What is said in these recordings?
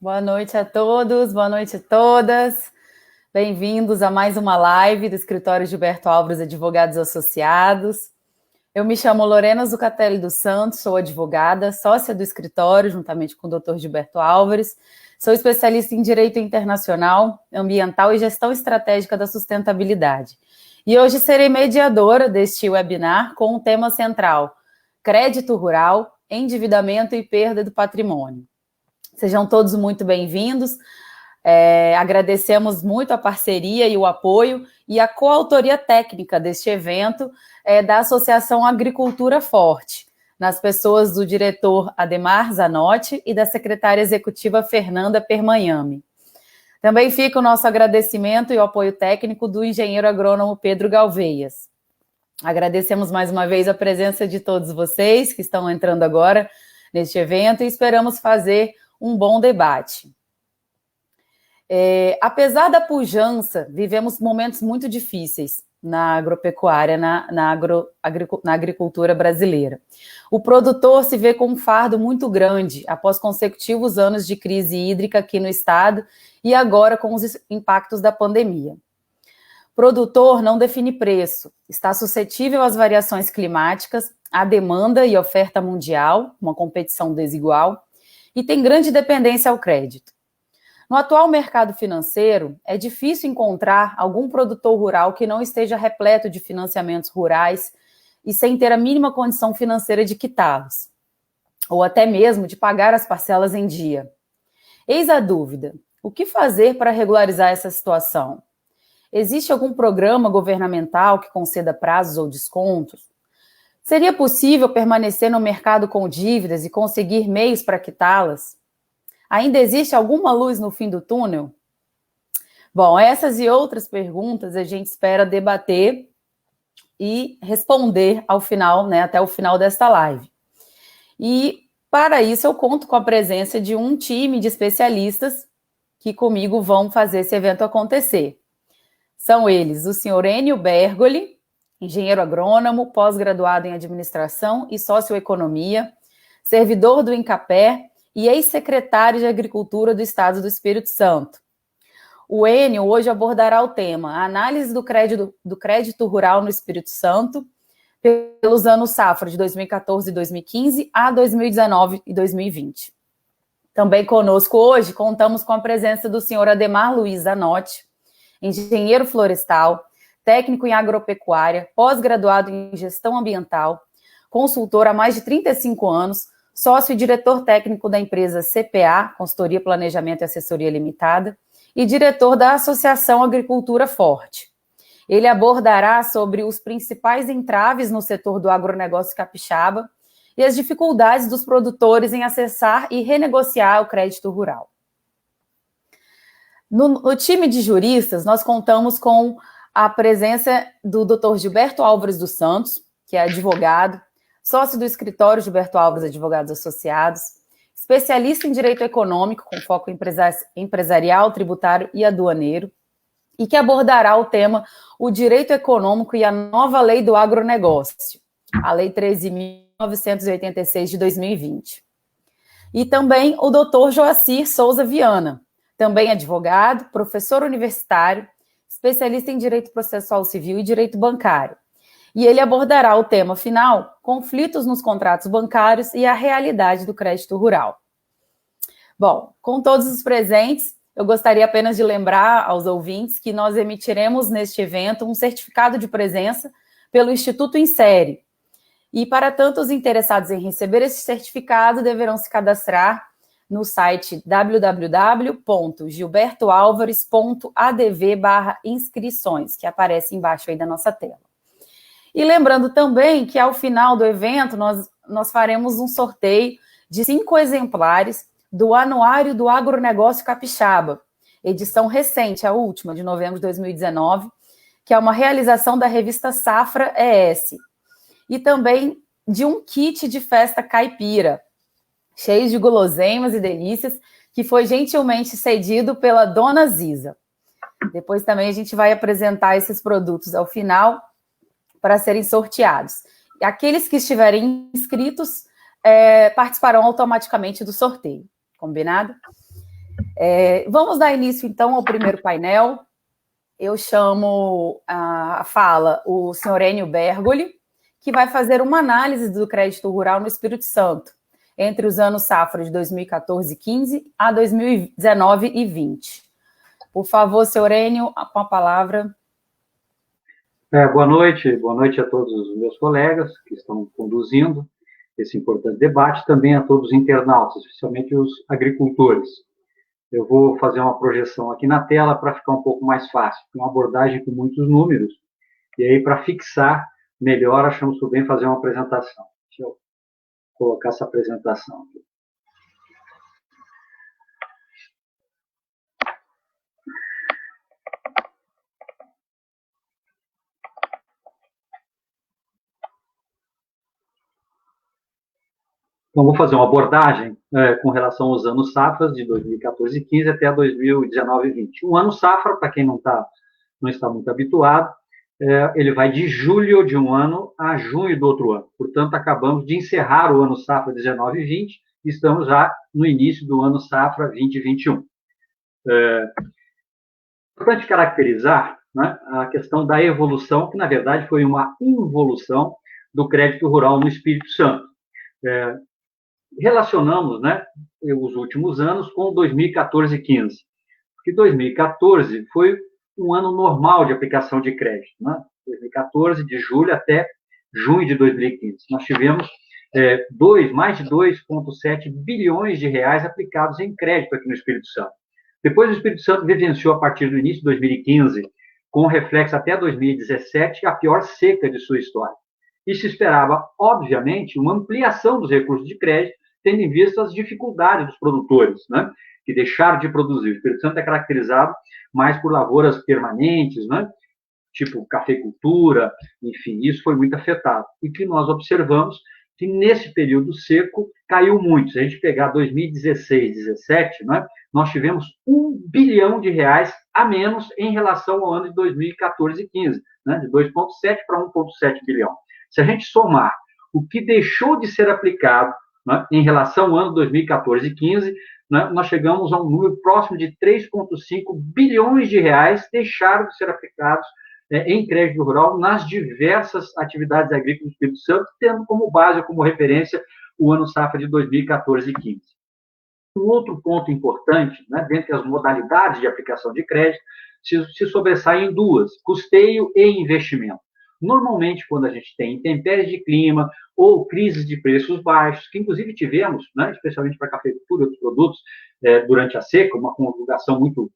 Boa noite a todos, boa noite a todas. Bem-vindos a mais uma live do Escritório Gilberto Álvares Advogados Associados. Eu me chamo Lorena Zucatelli dos Santos, sou advogada, sócia do escritório, juntamente com o Dr. Gilberto Álvares. Sou especialista em Direito Internacional, Ambiental e Gestão Estratégica da Sustentabilidade. E hoje serei mediadora deste webinar com o tema central: Crédito Rural, Endividamento e Perda do Patrimônio. Sejam todos muito bem-vindos. Agradecemos muito a parceria e o apoio e a coautoria técnica deste evento da Associação Agricultura Forte, nas pessoas do diretor Ademar Zanotti e da secretária executiva Fernanda Permanhame. Também fica o nosso agradecimento e o apoio técnico do engenheiro agrônomo Pedro Galveias. Agradecemos mais uma vez a presença de todos vocês que estão entrando agora neste evento e esperamos fazer um bom debate. Apesar da pujança, vivemos momentos muito difíceis na agropecuária, na agricultura brasileira. O produtor se vê com um fardo muito grande após consecutivos anos de crise hídrica aqui no estado e agora com os impactos da pandemia. O produtor não define preço, está suscetível às variações climáticas, à demanda e oferta mundial, uma competição desigual, e tem grande dependência ao crédito. No atual mercado financeiro, é difícil encontrar algum produtor rural que não esteja repleto de financiamentos rurais e sem ter a mínima condição financeira de quitá-los, ou até mesmo de pagar as parcelas em dia. Eis a dúvida: o que fazer para regularizar essa situação? Existe algum programa governamental que conceda prazos ou descontos? Seria possível permanecer no mercado com dívidas e conseguir meios para quitá-las? Ainda existe alguma luz no fim do túnel? Bom, essas e outras perguntas a gente espera debater e responder ao final, até o final desta live. E para isso eu conto com a presença de um time de especialistas que comigo vão fazer esse evento acontecer. São eles o senhor Enio Bergoli, engenheiro agrônomo, pós-graduado em administração e socioeconomia, servidor do INCAPé e ex-secretário de Agricultura do Estado do Espírito Santo. O Enio hoje abordará o tema: a análise do crédito rural no Espírito Santo pelos anos safra de 2014 e 2015 a 2019 e 2020. Também conosco hoje contamos com a presença do senhor Ademar Luiz Zanotti, engenheiro florestal, técnico em agropecuária, pós-graduado em gestão ambiental, consultor há mais de 35 anos, sócio e diretor técnico da empresa CPA, Consultoria, Planejamento e Assessoria Limitada, e diretor da Associação Agricultura Forte. Ele abordará sobre os principais entraves no setor do agronegócio capixaba e as dificuldades dos produtores em acessar e renegociar o crédito rural. No time de juristas, nós contamos com a presença do Dr. Gilberto Álvares dos Santos, que é advogado, sócio do escritório Gilberto Álvares Advogados Associados, especialista em direito econômico, com foco empresarial, tributário e aduaneiro, e que abordará o tema o direito econômico e a nova lei do agronegócio, a Lei 13.986 de 2020. E também o doutor Joacir Souza Viana, também advogado, professor universitário, especialista em direito processual civil e direito bancário. E ele abordará o tema final: conflitos nos contratos bancários e a realidade do crédito rural. Bom, com todos os presentes, eu gostaria apenas de lembrar aos ouvintes que nós emitiremos neste evento um certificado de presença pelo Instituto Insere. E para tanto, os interessados em receber esse certificado deverão se cadastrar no site www.gilbertoalvares.adv/inscrições, que aparece embaixo aí da nossa tela. E lembrando também que ao final do evento nós faremos um sorteio de 5 exemplares do Anuário do Agronegócio Capixaba, edição recente, a última, de novembro de 2019, que é uma realização da revista Safra ES, e também de um kit de festa caipira, cheio de guloseimas e delícias, que foi gentilmente cedido pela dona Ziza. Depois também a gente vai apresentar esses produtos ao final para serem sorteados. E aqueles que estiverem inscritos participarão automaticamente do sorteio. Combinado? Vamos dar início, então, ao primeiro painel. Eu chamo a fala o senhor Enio Bergoli, que vai fazer uma análise do crédito rural no Espírito Santo, entre os anos safra de 2014-15 a 2019 e 20. Por favor, senhor Enio, com a palavra. Boa noite a todos os meus colegas que estão conduzindo esse importante debate, também a todos os internautas, especialmente os agricultores. Eu vou fazer uma projeção aqui na tela para ficar um pouco mais fácil, uma abordagem com muitos números, e aí para fixar melhor, achamos por bem fazer uma apresentação. Deixa eu colocar essa apresentação aqui. Então, vou fazer uma abordagem com relação aos anos safras de 2014 e 15 até 2019 e 20. Um ano safra, para quem não está muito habituado, ele vai de julho de um ano a junho do outro ano. Portanto, acabamos de encerrar o ano safra 19 e 20 e estamos já no início do ano safra 20 e 21. É importante caracterizar, né, a questão da evolução, que na verdade foi uma involução do crédito rural no Espírito Santo. Relacionamos, né, os últimos anos com 2014 e 15, porque 2014 foi um ano normal de aplicação de crédito, né? 2014, de julho até junho de 2015. Nós tivemos mais de 2,7 bilhões de reais aplicados em crédito aqui no Espírito Santo. Depois o Espírito Santo vivenciou, a partir do início de 2015, com reflexo até 2017, a pior seca de sua história. E se esperava, obviamente, uma ampliação dos recursos de crédito, tendo em vista as dificuldades dos produtores, né, que deixaram de produzir. O Espírito Santo é caracterizado mais por lavouras permanentes, né, tipo cafeicultura, enfim, isso foi muito afetado. E que nós observamos que nesse período seco caiu muito. Se a gente pegar 2016, 2017, né, nós tivemos 1 bilhão de reais a menos em relação ao ano de 2014 e 15, né, de 2,7 para 1,7 bilhão. Se a gente somar o que deixou de ser aplicado, né, em relação ao ano 2014 e 15, né, nós chegamos a um número próximo de 3,5 bilhões de reais deixaram de ser aplicados em crédito rural nas diversas atividades agrícolas do Espírito Santo, tendo como base, como referência, o ano safra de 2014 e 15. Um outro ponto importante, né, dentre as modalidades de aplicação de crédito, se sobressaem duas: custeio e investimento. Normalmente, quando a gente tem intempéries de clima ou crises de preços baixos, que inclusive tivemos, né, especialmente para a cafeicultura e outros produtos, durante a seca, uma conjugação muito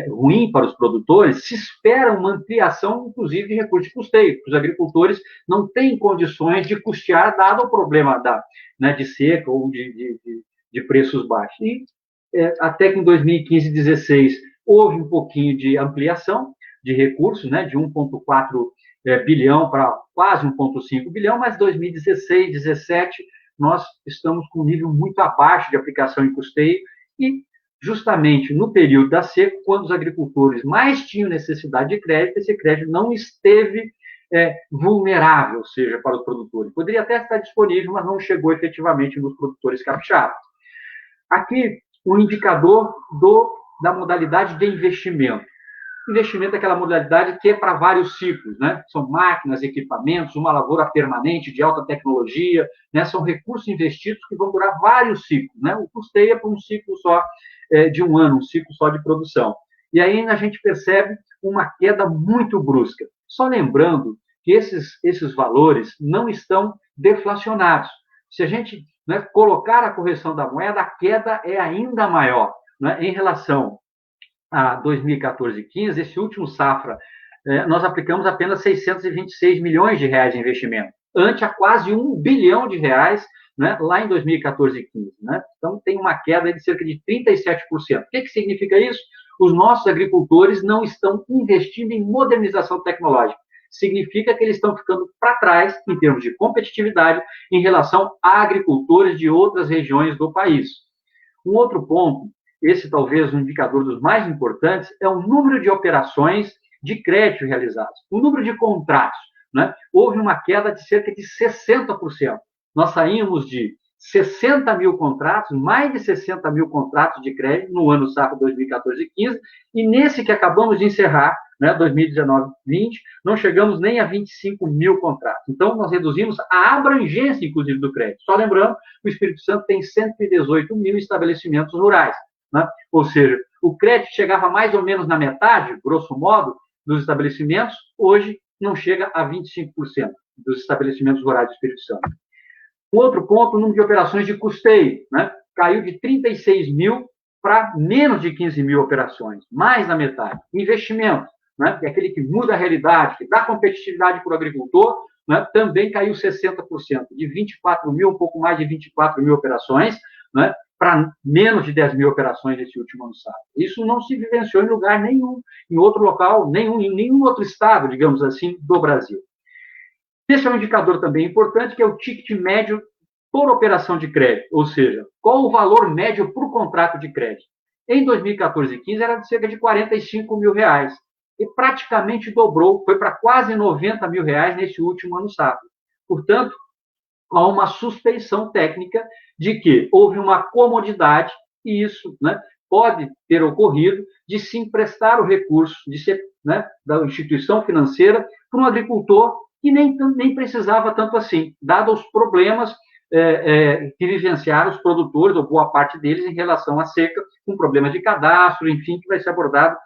ruim para os produtores, se espera uma ampliação, inclusive, de recursos de custeio, porque os agricultores não têm condições de custear, dado o problema de seca ou de preços baixos. E até que em 2015 e 2016 houve um pouquinho de ampliação de recursos, né, de 1,4 bilhão para quase 1,5 bilhão, mas 2016, 2017, nós estamos com um nível muito abaixo de aplicação em custeio e justamente no período da seca, quando os agricultores mais tinham necessidade de crédito, esse crédito não esteve vulnerável, ou seja, para os produtores. Poderia até estar disponível, mas não chegou efetivamente nos produtores capixabas. Aqui, um indicador da modalidade de investimento. Investimento é aquela modalidade que é para vários ciclos, né? São máquinas, equipamentos, uma lavoura permanente de alta tecnologia, né? São recursos investidos que vão durar vários ciclos, né? O custeio é para um ciclo só de um ano, um ciclo só de produção. E aí a gente percebe uma queda muito brusca. Só lembrando que esses valores não estão deflacionados. Se a gente, né, colocar a correção da moeda, a queda é ainda maior, né, em relação a 2014 e 15, esse último safra, nós aplicamos apenas 626 milhões de reais de investimento, ante a quase 1 bilhão de reais, né, lá em 2014 e 15. Né? Então, tem uma queda de cerca de 37%. O que significa isso? Os nossos agricultores não estão investindo em modernização tecnológica. Significa que eles estão ficando para trás, em termos de competitividade, em relação a agricultores de outras regiões do país. Um outro ponto, esse talvez um indicador dos mais importantes, é o número de operações de crédito realizadas, o número de contratos. Né? Houve uma queda de cerca de 60%. Nós saímos de 60 mil contratos, mais de 60 mil contratos de crédito no ano safra 2014-15, e nesse que acabamos de encerrar, né, 2019-20, não chegamos nem a 25 mil contratos. Então, nós reduzimos a abrangência, inclusive, do crédito. Só lembrando, o Espírito Santo tem 118 mil estabelecimentos rurais, né? Ou seja, o crédito chegava mais ou menos na metade, grosso modo, dos estabelecimentos, hoje não chega a 25% dos estabelecimentos rurais do Espírito Santo. Um outro ponto, o número de operações de custeio, né? Caiu de 36 mil para menos de 15 mil operações, mais da metade. Investimento, né? Que é aquele que muda a realidade, que dá competitividade para o agricultor, né? Também caiu 60%, de 24 mil, um pouco mais de 24 mil operações, né? Para menos de 10 mil operações nesse último ano safra. Isso não se vivenciou em lugar nenhum, em outro local, em nenhum outro estado, digamos assim, do Brasil. Esse é um indicador também importante, que é o ticket médio por operação de crédito, ou seja, qual o valor médio por contrato de crédito. Em 2014 e 2015 era de cerca de 45 mil reais, e praticamente dobrou, foi para quase 90 mil reais nesse último ano safra. Portanto, há uma suspeição técnica de que houve uma comodidade, e isso, né, pode ter ocorrido, de se emprestar o recurso da instituição financeira para um agricultor que nem precisava tanto assim, dado os problemas que vivenciaram os produtores, ou boa parte deles, em relação à seca, com problemas de cadastro, enfim, que vai ser abordado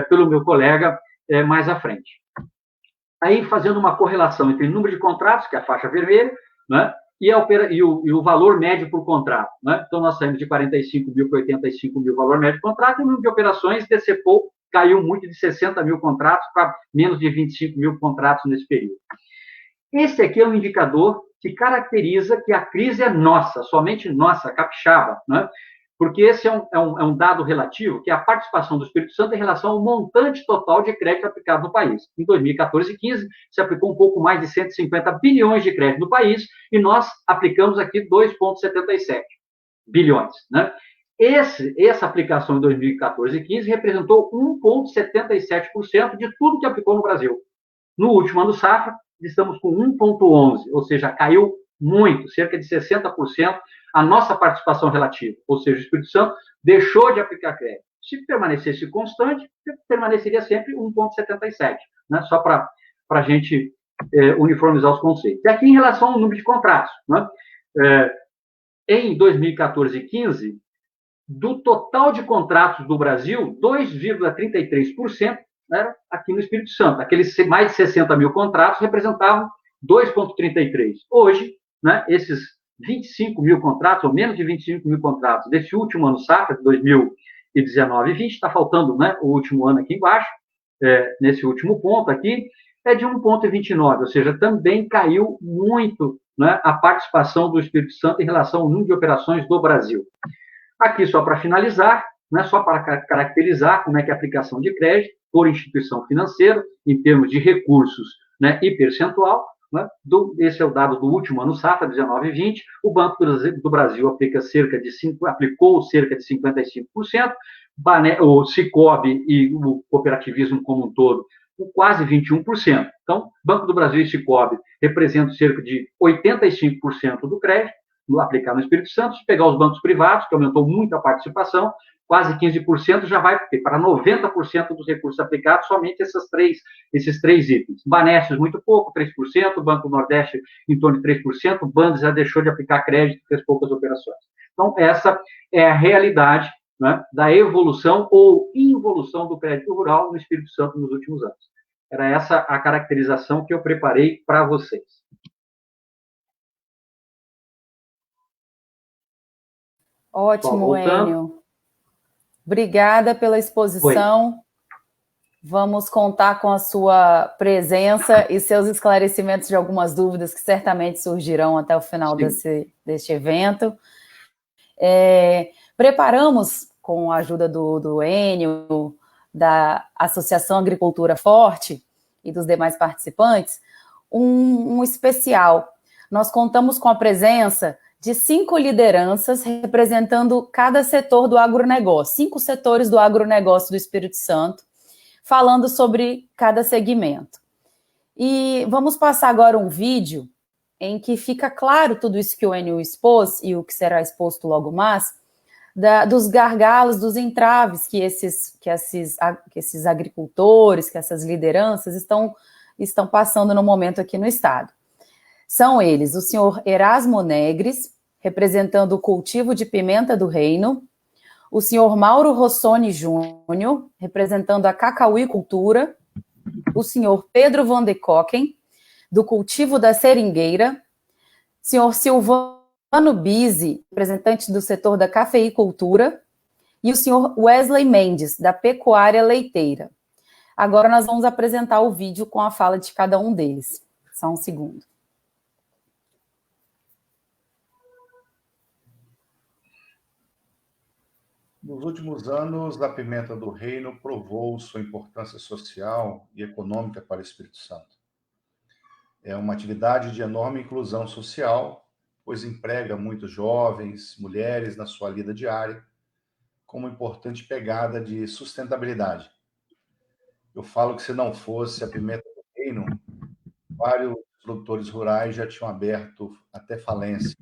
pelo meu colega mais à frente. Aí, fazendo uma correlação entre o número de contratos, que é a faixa vermelha, né, e o valor médio por contrato. Né? Então, nós saímos de 45 mil para 85 mil valor médio de contrato, e o número de operações decepou, caiu muito de 60 mil contratos para menos de 25 mil contratos nesse período. Esse aqui é um indicador que caracteriza que a crise é nossa, somente nossa, capixaba, né? Porque esse é um dado relativo, que é a participação do Espírito Santo em relação ao montante total de crédito aplicado no país. Em 2014 e 2015, se aplicou um pouco mais de 150 bilhões de crédito no país, e nós aplicamos aqui 2,77 bilhões. Né? Essa aplicação em 2014 e 2015 representou 1,77% de tudo que aplicou no Brasil. No último ano safra, estamos com 1,11%, ou seja, caiu muito, cerca de 60%, a nossa participação relativa, ou seja, o Espírito Santo deixou de aplicar crédito. Se permanecesse constante, permaneceria sempre 1,77%, né? Só para a gente uniformizar os conceitos. E aqui, em relação ao número de contratos, né? Em 2014 e 2015, do total de contratos do Brasil, 2,33% era aqui no Espírito Santo. Aqueles mais de 60 mil contratos representavam 2,33%. Hoje, né, esses 25 mil contratos, ou menos de 25 mil contratos, desse último ano safra, de 2019 e 20, está faltando, né, o último ano aqui embaixo, nesse último ponto aqui, é de 1,29%, ou seja, também caiu muito, né, a participação do Espírito Santo em relação ao número de operações do Brasil. Aqui, só para finalizar, né, só para caracterizar como é que é a aplicação de crédito por instituição financeira, em termos de recursos, né, e percentual, né, esse é o dado do último ano safra, 19 e 20, o Banco do Brasil aplicou cerca de 55%, o Sicob e o cooperativismo como um todo, com quase 21%. Então, Banco do Brasil e Sicob representam cerca de 85% do crédito, aplicar no Espírito Santo. Se pegar os bancos privados, que aumentou muito a participação, quase 15%, já vai para 90% dos recursos aplicados, somente esses três itens. Banestes, muito pouco, 3%, Banco do Nordeste, em torno de 3%, o Bandes já deixou de aplicar crédito, fez poucas operações. Então, essa é a realidade, né, da evolução ou involução do crédito rural no Espírito Santo nos últimos anos. Era essa a caracterização que eu preparei para vocês. Ótimo, Enio. Obrigada pela exposição. Oi. Vamos contar com a sua presença e seus esclarecimentos de algumas dúvidas que certamente surgirão até o final deste evento. Preparamos, com a ajuda do Enio, da Associação Agricultura Forte e dos demais participantes, um especial. Nós contamos com a presença de 5 lideranças representando cada setor do agronegócio, 5 setores do agronegócio do Espírito Santo, falando sobre cada segmento. E vamos passar agora um vídeo em que fica claro tudo isso que o Enio expôs e o que será exposto logo mais, dos gargalos, dos entraves que esses agricultores, que essas lideranças estão passando no momento aqui no Estado. São eles o senhor Erasmo Negres, representando o cultivo de pimenta do reino, o senhor Mauro Rossoni Júnior, representando a cacauicultura, o senhor Pedro Van de Kocken, do cultivo da seringueira, senhor Silvano Bise, representante do setor da cafeicultura, e o senhor Wesley Mendes, da pecuária leiteira. Agora nós vamos apresentar o vídeo com a fala de cada um deles. Só um segundo. Nos últimos anos, a pimenta do reino provou sua importância social e econômica para o Espírito Santo. É uma atividade de enorme inclusão social, pois emprega muitos jovens, mulheres na sua lida diária, com uma importante pegada de sustentabilidade. Eu falo que se não fosse a pimenta do reino, vários produtores rurais já tinham aberto até falência.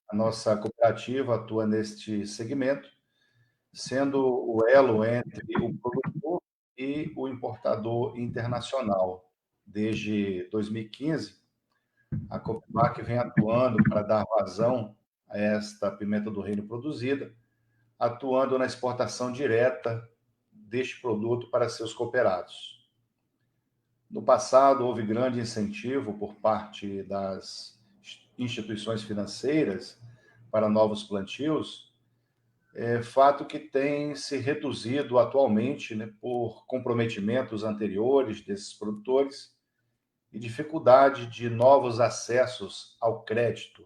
A nossa cooperativa atua neste segmento, sendo o elo entre o produtor e o importador internacional. Desde 2015, a Copivac vem atuando para dar vazão a esta pimenta do reino produzida, atuando na exportação direta deste produto para seus cooperados. No passado, houve grande incentivo por parte das instituições financeiras para novos plantios, fato que tem se reduzido atualmente, né, por comprometimentos anteriores desses produtores e dificuldade de novos acessos ao crédito.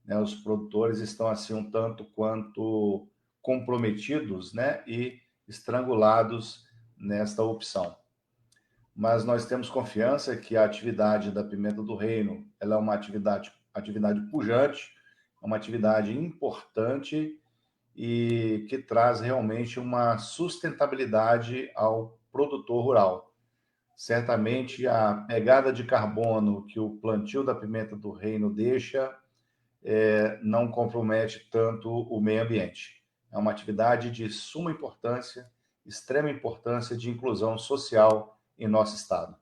Né? Os produtores estão assim um tanto quanto comprometidos, né, e estrangulados nesta opção. Mas nós temos confiança que a atividade da pimenta do reino, ela é uma atividade pujante, é uma atividade importante e que traz realmente uma sustentabilidade ao produtor rural. Certamente a pegada de carbono que o plantio da pimenta do reino deixa não compromete tanto o meio ambiente. É uma atividade de suma importância, extrema importância de inclusão social em nosso estado.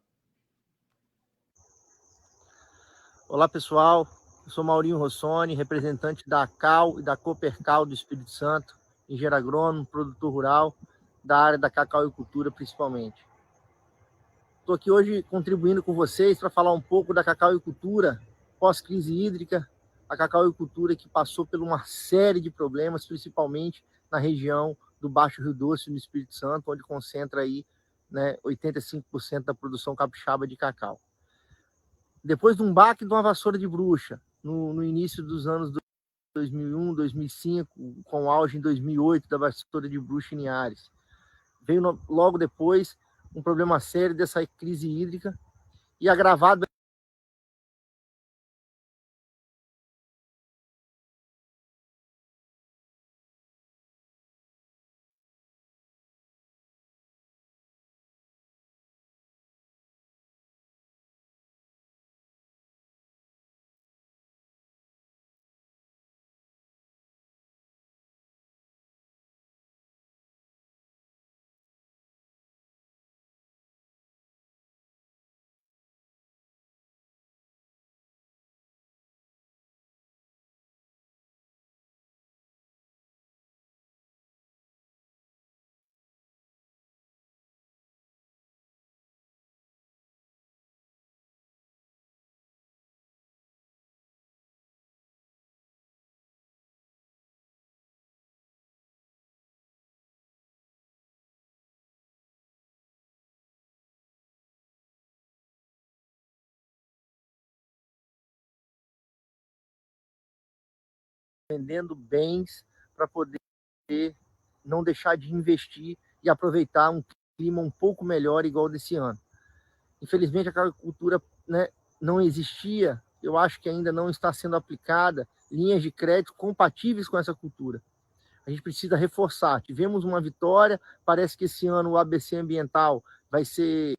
Olá, pessoal. Eu sou Maurinho Rossoni, representante da CAL e da Coopercal do Espírito Santo, engenheiro agrônomo, produtor rural, da área da cacauicultura principalmente. Estou aqui hoje contribuindo com vocês para falar um pouco da cacauicultura pós-crise hídrica, a cacauicultura que passou por uma série de problemas, principalmente na região do Baixo Rio Doce, no Espírito Santo, onde concentra aí, né, 85% da produção capixaba de cacau. Depois de um baque de uma vassoura de bruxa, no início dos anos 2001, 2005, com auge em 2008 da vassoura de bruxa em Linhares. Veio logo depois um problema sério dessa crise hídrica e agravado vendendo bens para poder não deixar de investir e aproveitar um clima um pouco melhor igual desse ano. Infelizmente, a agricultura, né, não existia, eu acho que ainda não está sendo aplicada linhas de crédito compatíveis com essa cultura. A gente precisa reforçar. Tivemos uma vitória, parece que esse ano o ABC ambiental vai ser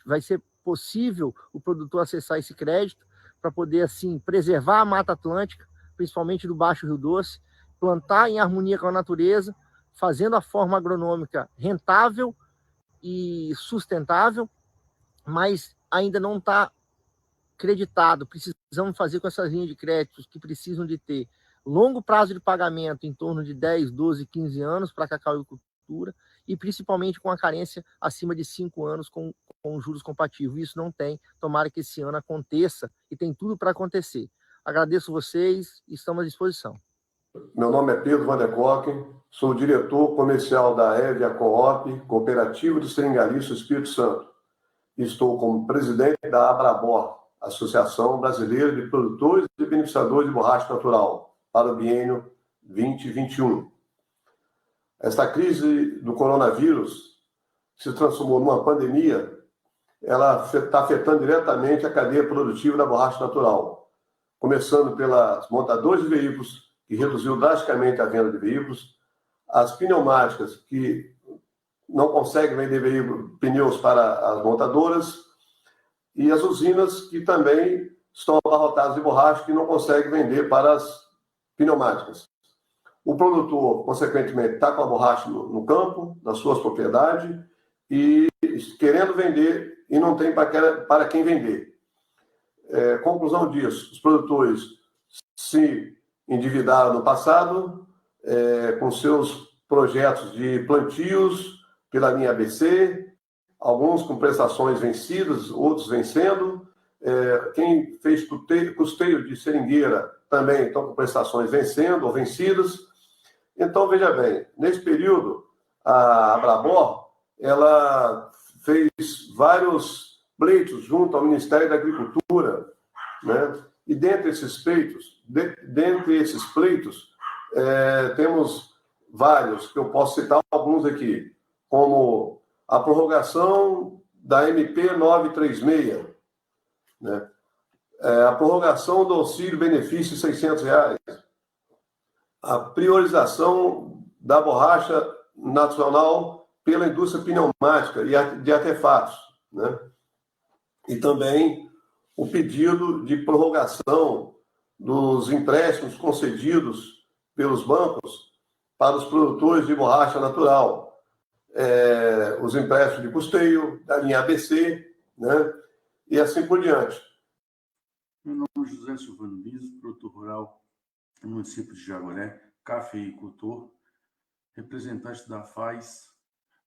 vai ser possível o produtor acessar esse crédito para poder, assim, preservar a Mata Atlântica, principalmente do Baixo Rio Doce, plantar em harmonia com a natureza, fazendo a forma agronômica rentável e sustentável, mas ainda não está creditado. Precisamos fazer com essas linhas de créditos que precisam de ter longo prazo de pagamento, em torno de 10, 12, 15 anos para a cacauicultura, e principalmente com a carência acima de 5 anos com juros compatíveis. Isso não tem, tomara que esse ano aconteça, e tem tudo para acontecer. Agradeço vocês e estamos à disposição. Meu nome é Pedro Van der Kocken, sou diretor comercial da Evia Coop, Cooperativa de Seringalista Espírito Santo. Estou como presidente da Abrabor, Associação Brasileira de Produtores e Beneficiadores de Borracha Natural, para o biênio 2021. Esta crise do coronavírus se transformou numa pandemia, ela está afetando diretamente a cadeia produtiva da borracha natural, começando pelas montadoras de veículos, que reduziu drasticamente a venda de veículos, as pneumáticas, que não conseguem vender pneus para as montadoras, e as usinas, que também estão abarrotadas de borracha, que não conseguem vender para as pneumáticas. O produtor, consequentemente, está com a borracha no campo, nas suas propriedades, e querendo vender, e não tem para quem vender. Conclusão disso, os produtores se endividaram no passado, com seus projetos de plantios pela linha ABC, alguns com prestações vencidas, outros vencendo. Quem fez custeio de seringueira também estão com prestações vencendo ou vencidas. Então, veja bem, nesse período, a Abrabor, ela fez vários pleitos junto ao Ministério da Agricultura, né? E dentre esses pleitos, temos vários, que eu posso citar alguns aqui, como a prorrogação da MP 936, né? A prorrogação do auxílio-benefício de R$600, a priorização da borracha nacional pela indústria pneumática e de artefatos, né? E também o pedido de prorrogação dos empréstimos concedidos pelos bancos para os produtores de borracha natural, os empréstimos de custeio da linha ABC, né? E assim por diante. Meu nome é José Silvano Biso, produtor rural no município de Jaguaré, cafeicultor, representante da FAES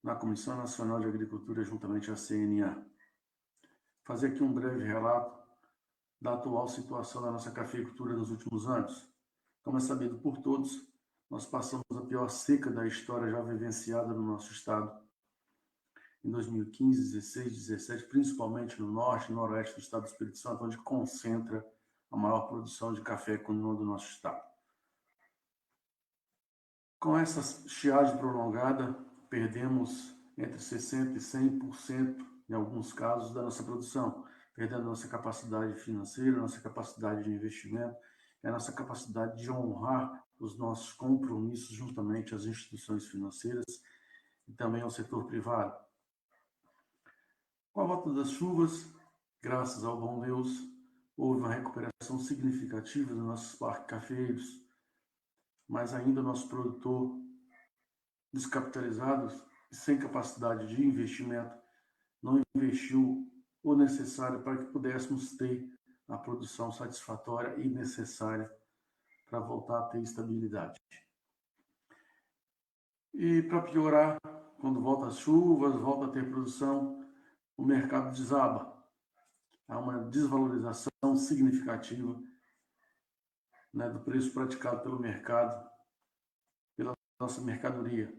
na Comissão Nacional de Agricultura, juntamente à CNA. Fazer aqui um breve relato da atual situação da nossa cafeicultura nos últimos anos. Como é sabido por todos, nós passamos a pior seca da história já vivenciada no nosso estado. Em 2015, 16, 17, principalmente no norte e noroeste do estado do Espírito Santo, onde concentra a maior produção de café do nosso estado. Com essa estiagem prolongada, perdemos entre 60% e 100%, em alguns casos, da nossa produção, perdendo a nossa capacidade financeira, a nossa capacidade de investimento e a nossa capacidade de honrar os nossos compromissos juntamente às instituições financeiras e também ao setor privado. Com a volta das chuvas, graças ao bom Deus, houve uma recuperação significativa dos nossos parques cafeeiros, mas ainda o nosso produtor descapitalizado e sem capacidade de investimento não investiu o necessário para que pudéssemos ter a produção satisfatória e necessária para voltar a ter estabilidade. E para piorar, quando volta as chuvas, volta a ter produção, o mercado desaba. Há uma desvalorização significativa, né, do preço praticado pelo mercado, pela nossa mercadoria.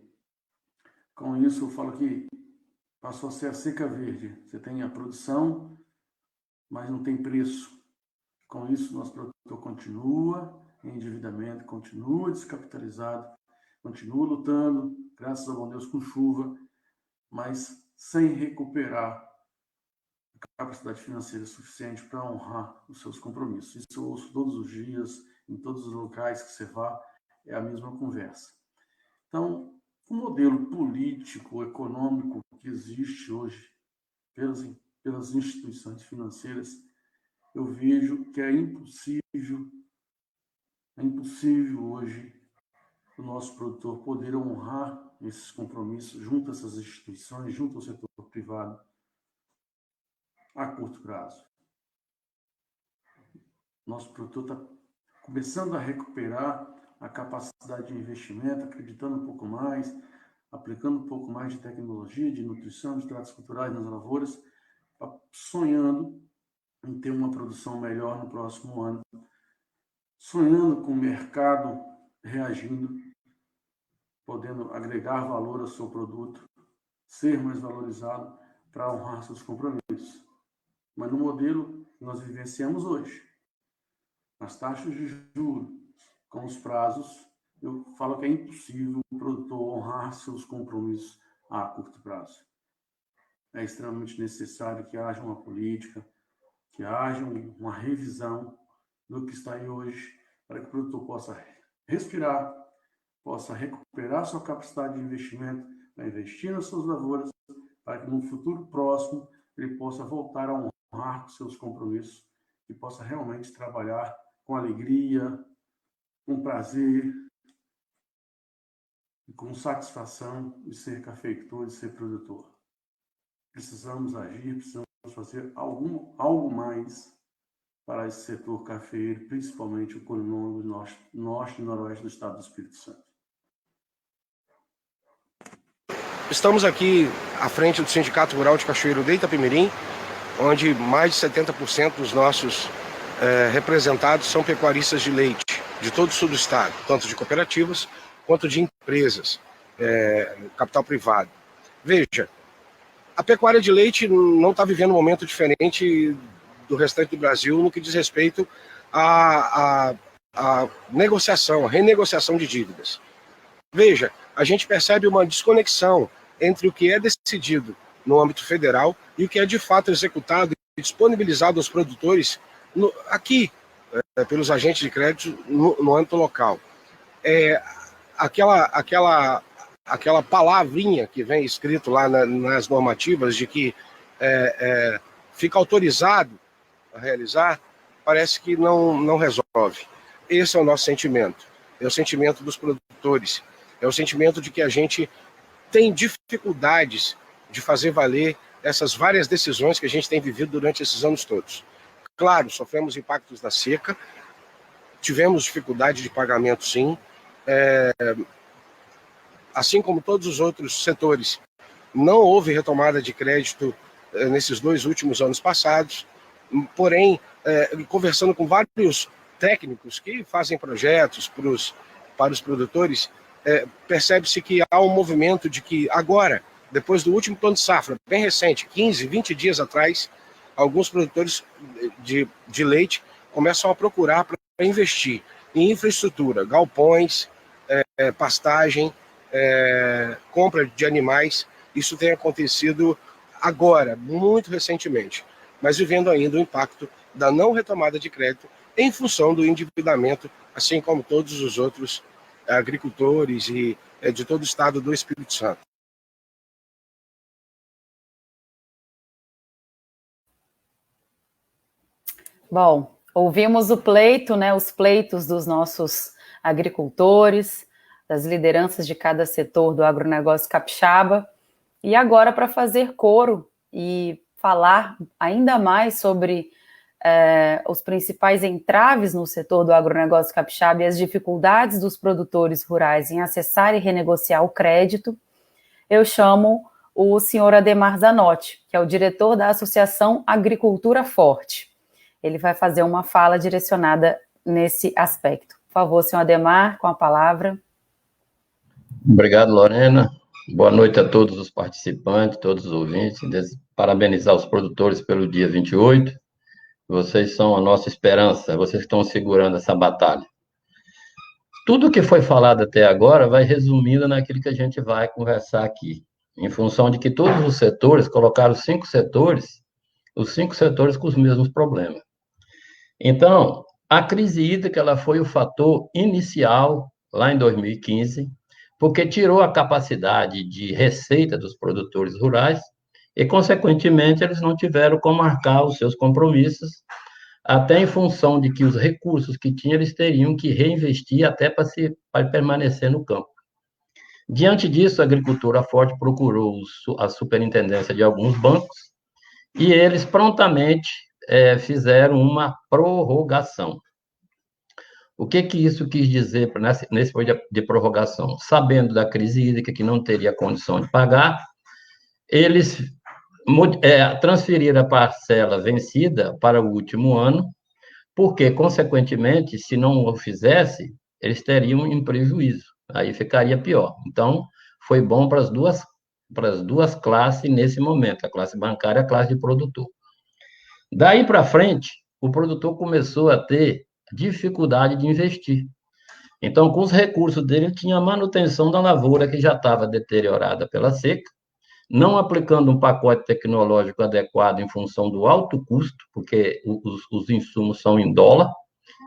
Com isso, eu falo que passou a ser a seca verde. Você tem a produção, mas não tem preço. Com isso, nosso produtor continua em endividamento, continua descapitalizado, continua lutando, graças ao bom Deus, com chuva, mas sem recuperar a capacidade financeira suficiente para honrar os seus compromissos. Isso eu ouço todos os dias, em todos os locais que você vá, é a mesma conversa. Então, o modelo político, econômico que existe hoje pelas instituições financeiras, eu vejo que é impossível hoje o nosso produtor poder honrar esses compromissos junto a essas instituições, junto ao setor privado, a curto prazo. Nosso produtor está começando a recuperar a capacidade de investimento, acreditando um pouco mais, aplicando um pouco mais de tecnologia, de nutrição, de tratos culturais nas lavouras, sonhando em ter uma produção melhor no próximo ano, sonhando com o mercado reagindo, podendo agregar valor ao seu produto, ser mais valorizado para honrar seus compromissos. Mas no modelo que nós vivenciamos hoje, as taxas de juros, com os prazos, eu falo que é impossível o produtor honrar seus compromissos a curto prazo. É extremamente necessário que haja uma política, que haja uma revisão do que está aí hoje, para que o produtor possa respirar, possa recuperar sua capacidade de investimento, para investir nas suas lavouras, para que no futuro próximo ele possa voltar a honrar seus compromissos e possa realmente trabalhar com alegria, com prazer, com satisfação de ser cafeicultor, de ser produtor. Precisamos agir, precisamos fazer algo mais para esse setor cafeeiro, principalmente o corinom do norte e noroeste do estado do Espírito Santo. Estamos aqui à frente do Sindicato Rural de Cachoeiro de Itapemirim, onde mais de 70% dos nossos representados são pecuaristas de leite, de todo o sul do estado, tanto de cooperativas quanto de empresas, capital privado. Veja, a pecuária de leite não está vivendo um momento diferente do restante do Brasil no que diz respeito à negociação, à renegociação de dívidas. Veja, a gente percebe uma desconexão entre o que é decidido no âmbito federal e o que é de fato executado e disponibilizado aos produtores aqui, pelos agentes de crédito no âmbito local. Aquela palavrinha que vem escrito lá nas normativas de que fica autorizado a realizar, parece que não resolve. Esse é o nosso sentimento, é o sentimento dos produtores, é o sentimento de que a gente tem dificuldades de fazer valer essas várias decisões que a gente tem vivido durante esses anos todos. Claro, sofremos impactos da seca, tivemos dificuldade de pagamento, sim, assim como todos os outros setores. Não houve retomada de crédito nesses 2 últimos anos passados, porém, conversando com vários técnicos que fazem projetos para os produtores, percebe-se que há um movimento de que agora, depois do último plano de safra, bem recente, 15, 20 dias atrás, alguns produtores de leite começam a procurar para investir em infraestrutura, galpões, pastagem, compra de animais. Isso tem acontecido agora, muito recentemente, mas vivendo ainda o impacto da não retomada de crédito em função do endividamento, assim como todos os outros agricultores e de todo o estado do Espírito Santo. Bom, ouvimos o pleito, né, os pleitos dos nossos agricultores, das lideranças de cada setor do agronegócio capixaba, e agora para fazer coro e falar ainda mais sobre os principais entraves no setor do agronegócio capixaba e as dificuldades dos produtores rurais em acessar e renegociar o crédito, eu chamo o senhor Ademar Zanotti, que é o diretor da Associação Agricultura Forte. Ele vai fazer uma fala direcionada nesse aspecto. Por favor, senhor Ademar, com a palavra. Obrigado, Lorena. Boa noite a todos os participantes, todos os ouvintes. Parabenizar os produtores pelo dia 28. Vocês são a nossa esperança, vocês estão segurando essa batalha. Tudo que foi falado até agora vai resumindo naquilo que a gente vai conversar aqui, em função de que todos os setores colocaram 5 setores, os 5 setores com os mesmos problemas. Então, a crise hídrica ela foi o fator inicial, lá em 2015, porque tirou a capacidade de receita dos produtores rurais e, consequentemente, eles não tiveram como marcar os seus compromissos, até em função de que os recursos que tinham, eles teriam que reinvestir até para permanecer no campo. Diante disso, a Agricultura Forte procurou a superintendência de alguns bancos e eles prontamente fizeram uma prorrogação. O que isso quis dizer nesse período de prorrogação? Sabendo da crise hídrica, que não teria condição de pagar, eles transferiram a parcela vencida para o último ano, porque, consequentemente, se não o fizesse, eles teriam um prejuízo, aí ficaria pior. Então, foi bom para as duas classes nesse momento, a classe bancária e a classe de produtor. Daí para frente, o produtor começou a ter dificuldade de investir. Então, com os recursos dele, ele tinha a manutenção da lavoura, que já estava deteriorada pela seca, não aplicando um pacote tecnológico adequado em função do alto custo, porque os insumos são em dólar,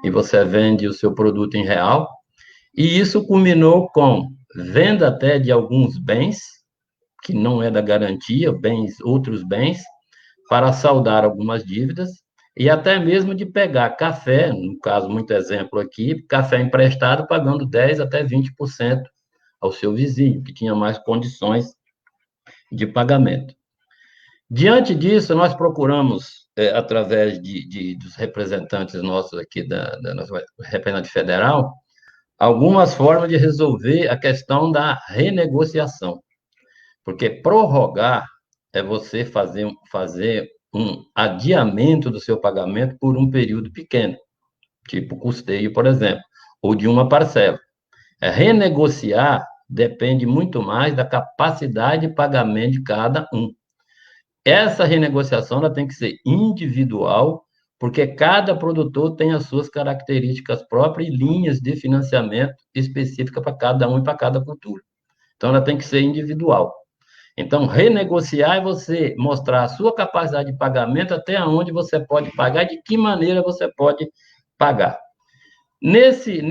e você vende o seu produto em real, e isso culminou com venda até de alguns bens, que não é da garantia, outros bens, para saldar algumas dívidas, e até mesmo de pegar café, no caso, muito exemplo aqui, café emprestado, pagando 10% até 20% ao seu vizinho, que tinha mais condições de pagamento. Diante disso, nós procuramos, através dos representantes nossos aqui, da nossa representante federal, algumas formas de resolver a questão da renegociação. Porque prorrogar é você fazer um adiamento do seu pagamento por um período pequeno, tipo custeio, por exemplo, ou de uma parcela. Renegociar depende muito mais da capacidade de pagamento de cada um. Essa renegociação ela tem que ser individual, porque cada produtor tem as suas características próprias e linhas de financiamento específicas para cada um e para cada cultura. Então, ela tem que ser individual. Então, renegociar é você mostrar a sua capacidade de pagamento, até onde você pode pagar, de que maneira você pode pagar. Nesse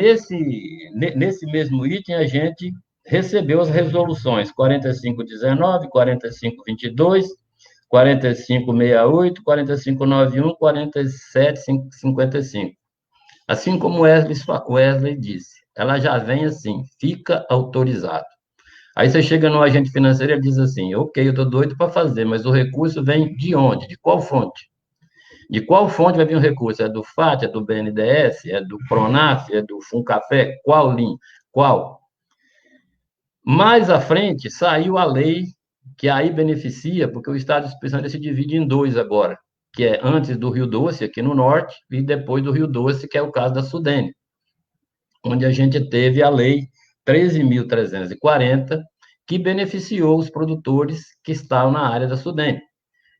mesmo item, a gente recebeu as resoluções 4519, 4522, 4568, 4591, 4755. Assim como o Wesley disse, ela já vem assim, fica autorizado. Aí você chega no agente financeiro e ele diz assim, ok, eu estou doido para fazer, mas o recurso vem de onde? De qual fonte? De qual fonte vai vir o recurso? É do FAT, é do BNDES, é do PRONAF, é do FUNCAFé? Qual linha? Qual? Mais à frente, saiu a lei que aí beneficia, porque o Estado de Espírito Santo se divide em dois agora, que é antes do Rio Doce, aqui no norte, e depois do Rio Doce, que é o caso da Sudene, onde a gente teve a lei 13.340, que beneficiou os produtores que estavam na área da Sudene.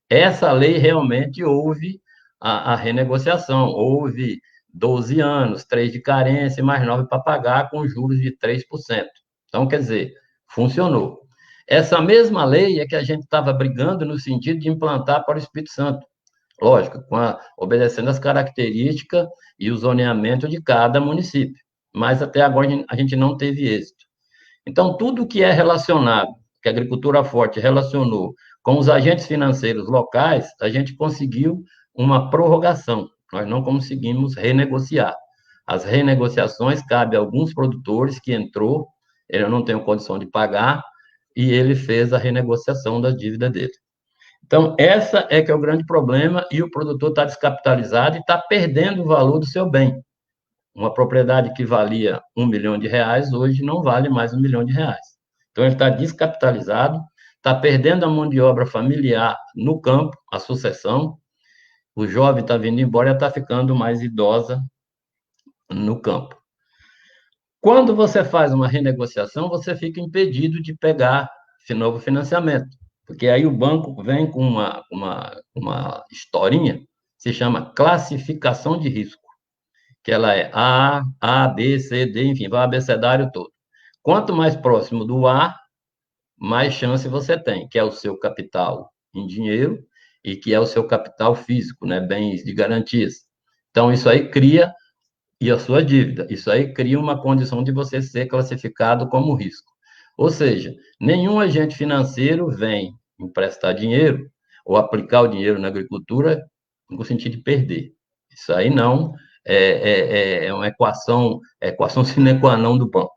Essa lei realmente houve a renegociação, houve 12 anos, 3 de carência, mais 9 para pagar, com juros de 3%. Então, quer dizer, funcionou. Essa mesma lei é que a gente estava brigando no sentido de implantar para o Espírito Santo. Lógico, obedecendo as características e o zoneamento de cada município. Mas até agora a gente não teve êxito. Então, tudo que é relacionado, que a Agricultura Forte relacionou com os agentes financeiros locais, a gente conseguiu uma prorrogação. Nós não conseguimos renegociar. As renegociações cabem a alguns produtores que entrou, ele não tem condição de pagar, e ele fez a renegociação da dívida dele. Então, essa é que é o grande problema, e o produtor está descapitalizado e está perdendo o valor do seu bem. Uma propriedade que valia R$1 milhão, hoje não vale mais R$1 milhão. Então, ele está descapitalizado, está perdendo a mão de obra familiar no campo, a sucessão, o jovem está vindo embora e está ficando mais idosa no campo. Quando você faz uma renegociação, você fica impedido de pegar novo financiamento, porque aí o banco vem com uma historinha, se chama classificação de risco, que ela é A, B, C, D, enfim, vai o abecedário todo. Quanto mais próximo do A, mais chance você tem, que é o seu capital em dinheiro e que é o seu capital físico, né, bens de garantias. Então, isso aí cria, e a sua dívida, isso aí cria uma condição de você ser classificado como risco. Ou seja, nenhum agente financeiro vem emprestar dinheiro ou aplicar o dinheiro na agricultura no sentido de perder. Isso aí não é uma equação sine qua non do banco.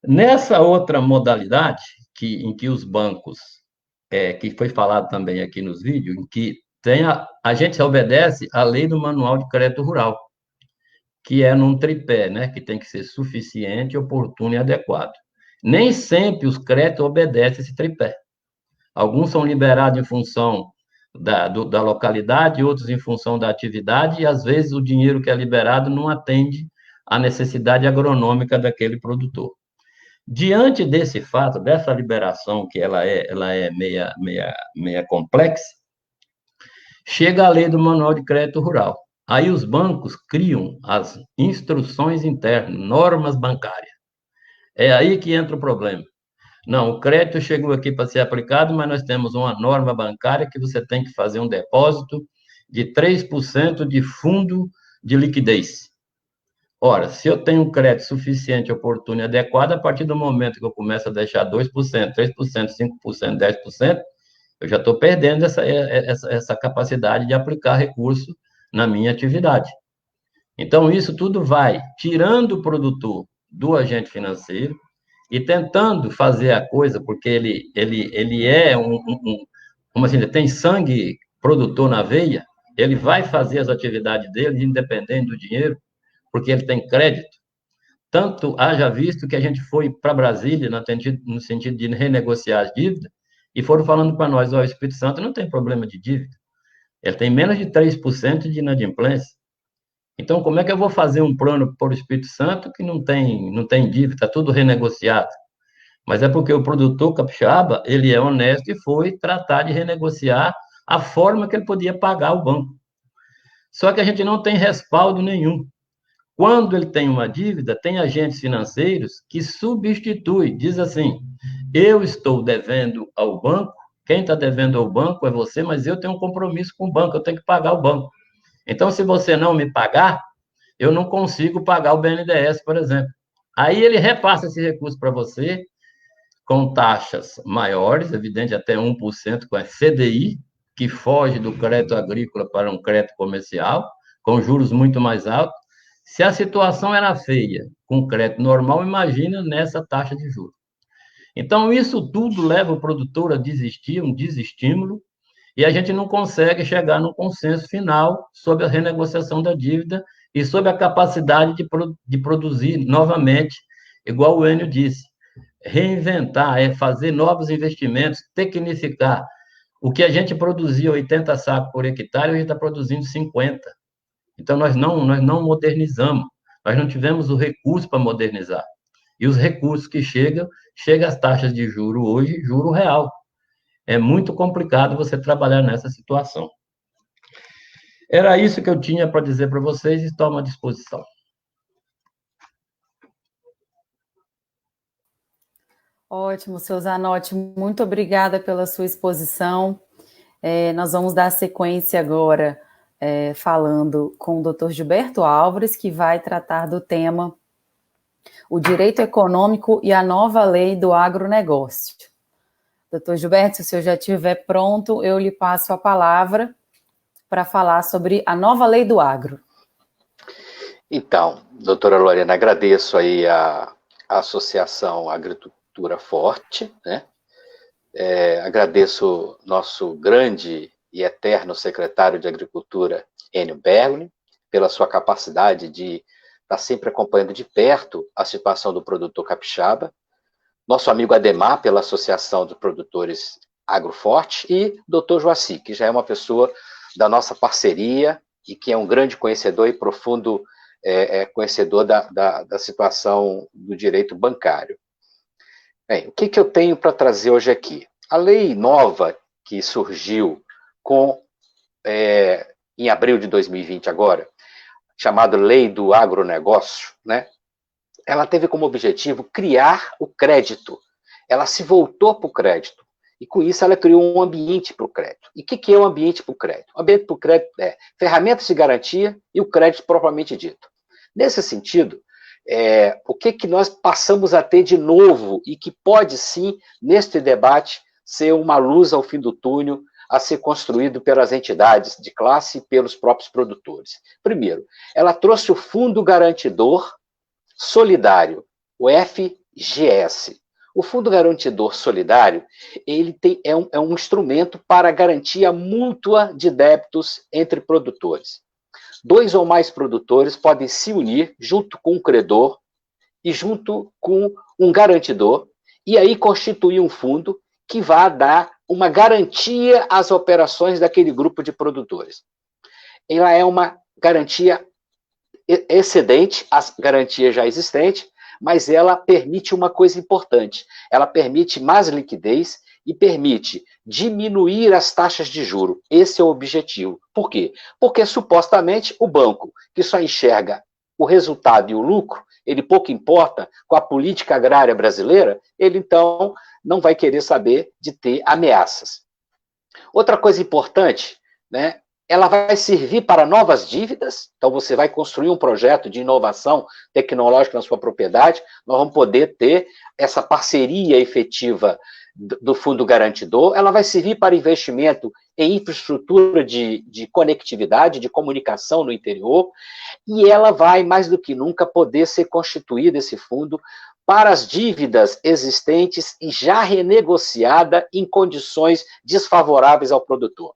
Nessa outra modalidade, em que os bancos, que foi falado também aqui nos vídeos, em que a gente obedece à lei do Manual de Crédito Rural, que é num tripé, né, que tem que ser suficiente, oportuno e adequado. Nem sempre os créditos obedecem esse tripé. Alguns são liberados em função da localidade, outros em função da atividade, e às vezes o dinheiro que é liberado não atende à necessidade agronômica daquele produtor. Diante desse fato, dessa liberação, que ela é meia complexa, chega a lei do Manual de Crédito Rural. Aí os bancos criam as instruções internas, normas bancárias. É aí que entra o problema. Não, o crédito chegou aqui para ser aplicado, mas nós temos uma norma bancária que você tem que fazer um depósito de 3% de fundo de liquidez. Ora, se eu tenho um crédito suficiente, oportuno e adequado, a partir do momento que eu começo a deixar 2%, 3%, 5%, 10%, eu já estou perdendo essa capacidade de aplicar recurso na minha atividade. Então, isso tudo vai tirando o produtor do agente financeiro e tentando fazer a coisa, porque ele é como assim, ele tem sangue produtor na veia, ele vai fazer as atividades dele, independente do dinheiro, porque ele tem crédito. Tanto haja visto que a gente foi para Brasília, no sentido de renegociar as dívidas, e foram falando para nós, o Espírito Santo não tem problema de dívida, ele tem menos de 3% de inadimplência. Então, como é que eu vou fazer um plano para o Espírito Santo que não tem dívida, está tudo renegociado? Mas é porque o produtor capixaba, ele é honesto e foi tratar de renegociar a forma que ele podia pagar o banco. Só que a gente não tem respaldo nenhum. Quando ele tem uma dívida, tem agentes financeiros que substituem, diz assim, eu estou devendo ao banco, quem está devendo ao banco é você, mas eu tenho um compromisso com o banco, eu tenho que pagar o banco. Então, se você não me pagar, eu não consigo pagar o BNDES, por exemplo. Aí ele repassa esse recurso para você, com taxas maiores, evidente, até 1% com a CDI, que foge do crédito agrícola para um crédito comercial, com juros muito mais altos. Se a situação era feia, com crédito normal, imagina nessa taxa de juros. Então, isso tudo leva o produtor a desistir, um desestímulo, e a gente não consegue chegar num consenso final sobre a renegociação da dívida e sobre a capacidade de produzir novamente, igual o Enio disse, reinventar, fazer novos investimentos, tecnificar. O que a gente produzia 80 sacos por hectare, a gente está produzindo 50. Então, nós não modernizamos, nós não tivemos o recurso para modernizar. E os recursos que chegam às taxas de juro hoje, juro real. É muito complicado você trabalhar nessa situação. Era isso que eu tinha para dizer para vocês e estou à disposição. Ótimo, seu Zanotti, muito obrigada pela sua exposição. Nós vamos dar sequência agora falando com o Dr. Gilberto Álvares, que vai tratar do tema o direito econômico e a nova lei do agronegócio. Doutor Gilberto, se o senhor já estiver pronto, eu lhe passo a palavra para falar sobre a nova lei do agro. Então, doutora Lorena, agradeço aí a Associação Agricultura Forte, né? Agradeço nosso grande e eterno secretário de Agricultura, Enio Bergoli, pela sua capacidade de estar sempre acompanhando de perto a situação do produtor capixaba, nosso amigo Ademar, pela Associação de Produtores Agroforte, e doutor Joaci, que já é uma pessoa da nossa parceria e que é um grande conhecedor e profundo conhecedor da situação do direito bancário. Bem, o que eu tenho para trazer hoje aqui? A lei nova que surgiu em abril de 2020 agora, chamada Lei do Agronegócio, né? Ela teve como objetivo criar o crédito. Ela se voltou para o crédito. E com isso ela criou um ambiente para o crédito. E o que é um ambiente para o crédito? O ambiente para o crédito é ferramentas de garantia e o crédito propriamente dito. Nesse sentido, o que nós passamos a ter de novo e que pode sim, neste debate, ser uma luz ao fim do túnel a ser construído pelas entidades de classe e pelos próprios produtores. Primeiro, ela trouxe o Fundo Garantidor Solidário, o FGS. O Fundo Garantidor Solidário, é um instrumento para garantia mútua de débitos entre produtores. 2 ou mais produtores podem se unir junto com um credor e junto com um garantidor, e aí constituir um fundo que vai dar uma garantia às operações daquele grupo de produtores. Ela é uma garantia excedente às garantias já existentes, mas ela permite uma coisa importante. Ela permite mais liquidez e permite diminuir as taxas de juro. Esse é o objetivo. Por quê? Porque, supostamente, o banco, que só enxerga o resultado e o lucro, ele pouco importa com a política agrária brasileira, ele, então, não vai querer saber de ter ameaças. Outra coisa importante, né? Ela vai servir para novas dívidas, então você vai construir um projeto de inovação tecnológica na sua propriedade, nós vamos poder ter essa parceria efetiva do Fundo Garantidor, ela vai servir para investimento em infraestrutura de conectividade, de comunicação no interior, e ela vai, mais do que nunca, poder ser constituída, esse fundo, para as dívidas existentes e já renegociada em condições desfavoráveis ao produtor.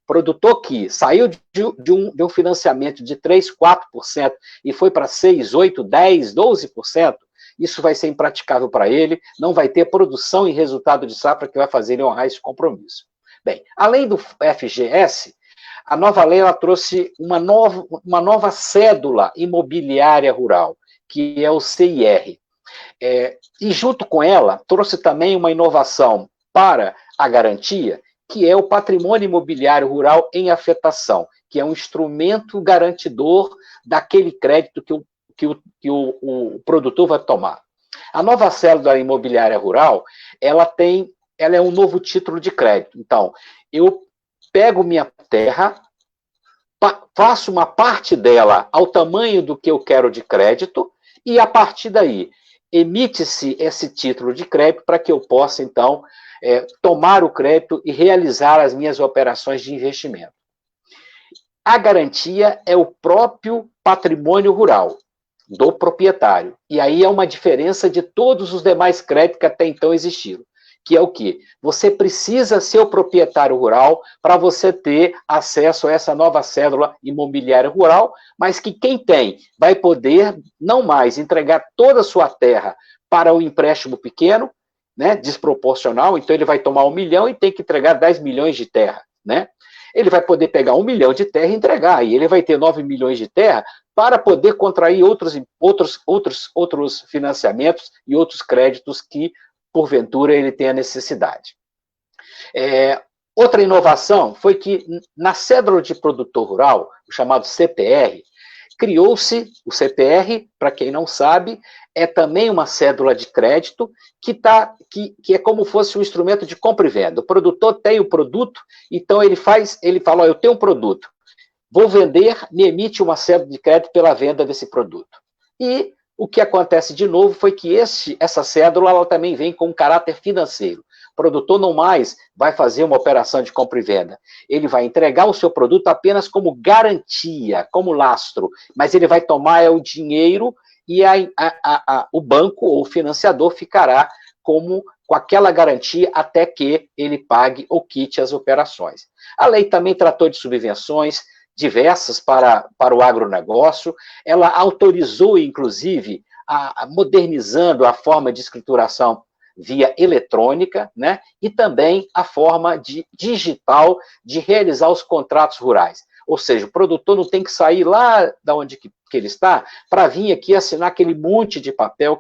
Produtor que saiu de um financiamento de 3%, 4% e foi para 6%, 8%, 10%, 12%, isso vai ser impraticável para ele, não vai ter produção e resultado de safra que vai fazer ele honrar esse compromisso. Bem, além do FGS, a nova lei ela trouxe uma nova cédula imobiliária rural, que é o CIR. E junto com ela, trouxe também uma inovação para a garantia, que é o patrimônio imobiliário rural em afetação, que é um instrumento garantidor daquele crédito que o produtor vai tomar. A nova cédula imobiliária rural, ela é um novo título de crédito. Então, eu pego minha terra, faço uma parte dela ao tamanho do que eu quero de crédito, e a partir daí, emite-se esse título de crédito para que eu possa, então, tomar o crédito e realizar as minhas operações de investimento. A garantia é o próprio patrimônio rural do proprietário. E aí é uma diferença de todos os demais créditos que até então existiram. Que é o quê? Você precisa ser o proprietário rural para você ter acesso a essa nova cédula imobiliária rural, mas que quem tem vai poder não mais entregar toda a sua terra para o empréstimo pequeno, né, desproporcional, então ele vai tomar 1 milhão e tem que entregar 10 milhões de terra, né? Ele vai poder pegar 1 milhão de terra e entregar, e ele vai ter 9 milhões de terra para poder contrair outros financiamentos e outros créditos que, porventura, ele tenha necessidade. Outra inovação foi que, na cédula de produtor rural, o chamado CPR, criou-se o CPR, para quem não sabe, é também uma cédula de crédito que é como fosse um instrumento de compra e venda. O produtor tem o produto, então ele fala, ó, eu tenho um produto, vou vender, me emite uma cédula de crédito pela venda desse produto. E o que acontece de novo foi que essa cédula ela também vem com um caráter financeiro. O produtor não mais vai fazer uma operação de compra e venda. Ele vai entregar o seu produto apenas como garantia, como lastro, mas ele vai tomar o dinheiro e o banco ou o financiador ficará com aquela garantia até que ele pague ou quite as operações. A lei também tratou de subvenções diversas para o agronegócio, ela autorizou, inclusive, modernizando a forma de escrituração via eletrônica, né, e também a forma digital de realizar os contratos rurais. Ou seja, o produtor não tem que sair lá da onde que ele está para vir aqui assinar aquele monte de papel,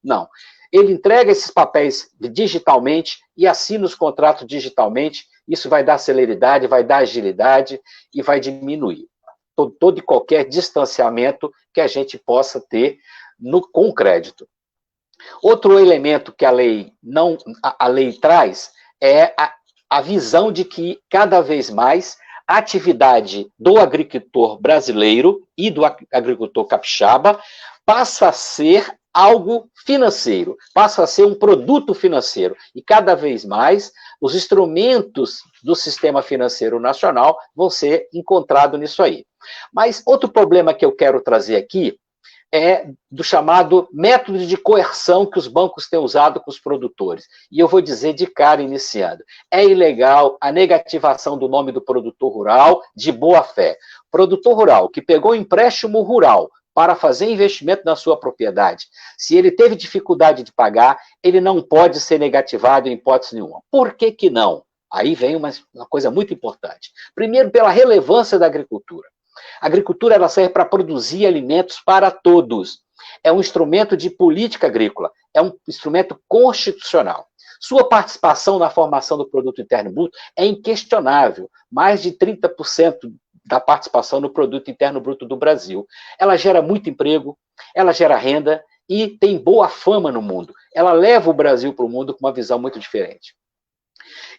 não. Ele entrega esses papéis digitalmente e assina os contratos digitalmente. Isso vai dar celeridade, vai dar agilidade e vai diminuir todo e qualquer distanciamento que a gente possa ter com o crédito. Outro elemento que a lei traz é a visão de que, cada vez mais, a atividade do agricultor brasileiro e do agricultor capixaba passa a ser algo financeiro, passa a ser um produto financeiro. E cada vez mais os instrumentos do sistema financeiro nacional vão ser encontrados nisso aí. Mas outro problema que eu quero trazer aqui é do chamado método de coerção que os bancos têm usado com os produtores. E eu vou dizer de cara iniciando. É ilegal a negativação do nome do produtor rural de boa fé. Produtor rural que pegou empréstimo rural para fazer investimento na sua propriedade, se ele teve dificuldade de pagar, ele não pode ser negativado em hipótese nenhuma. Por que que não? Aí vem uma coisa muito importante. Primeiro, pela relevância da agricultura. A agricultura ela serve para produzir alimentos para todos. É um instrumento de política agrícola, é um instrumento constitucional. Sua participação na formação do produto interno bruto é inquestionável, mais de 30% da participação no produto interno bruto do Brasil. Ela gera muito emprego, ela gera renda e tem boa fama no mundo. Ela leva o Brasil para o mundo com uma visão muito diferente.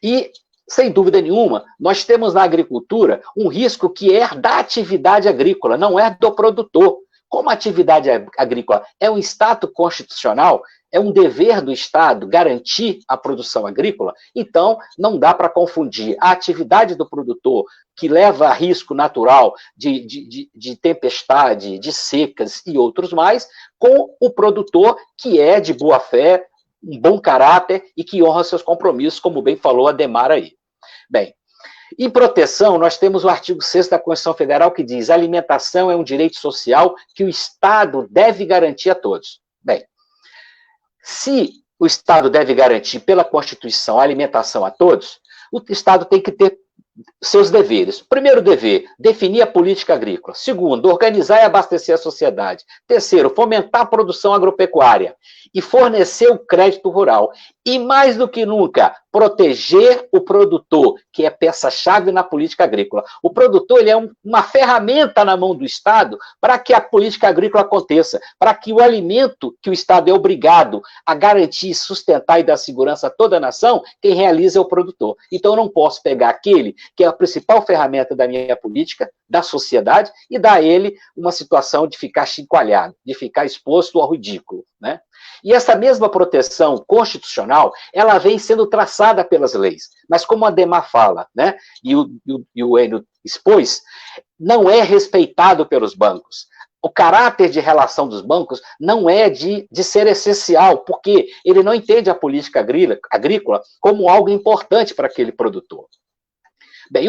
E, sem dúvida nenhuma, nós temos na agricultura um risco que é da atividade agrícola, não é do produtor. Como a atividade agrícola é um status constitucional, é um dever do Estado garantir a produção agrícola, então não dá para confundir a atividade do produtor, que leva a risco natural de tempestade, de secas e outros mais, com o produtor que é de boa fé, um bom caráter e que honra seus compromissos, como bem falou a Ademar aí. Bem, em proteção, nós temos o artigo 6º da Constituição Federal que diz: a alimentação é um direito social que o Estado deve garantir a todos. Bem, se o Estado deve garantir pela Constituição a alimentação a todos, o Estado tem que ter seus deveres. Primeiro dever, definir a política agrícola. Segundo, organizar e abastecer a sociedade. Terceiro, fomentar a produção agropecuária e fornecer o crédito rural. E mais do que nunca, proteger o produtor, que é peça-chave na política agrícola. O produtor ele é uma ferramenta na mão do Estado para que a política agrícola aconteça, para que o alimento que o Estado é obrigado a garantir, sustentar e dar segurança a toda a nação, quem realiza é o produtor. Então eu não posso pegar aquele que é a principal ferramenta da minha política, da sociedade, e dar a ele uma situação de ficar chicoalhado, de ficar exposto ao ridículo, né? E essa mesma proteção constitucional, ela vem sendo traçada pelas leis. Mas como a Ademar fala, né, e o Enio expôs, não é respeitado pelos bancos. O caráter de relação dos bancos não é de ser essencial, porque ele não entende a política agrícola como algo importante para aquele produtor. Bem,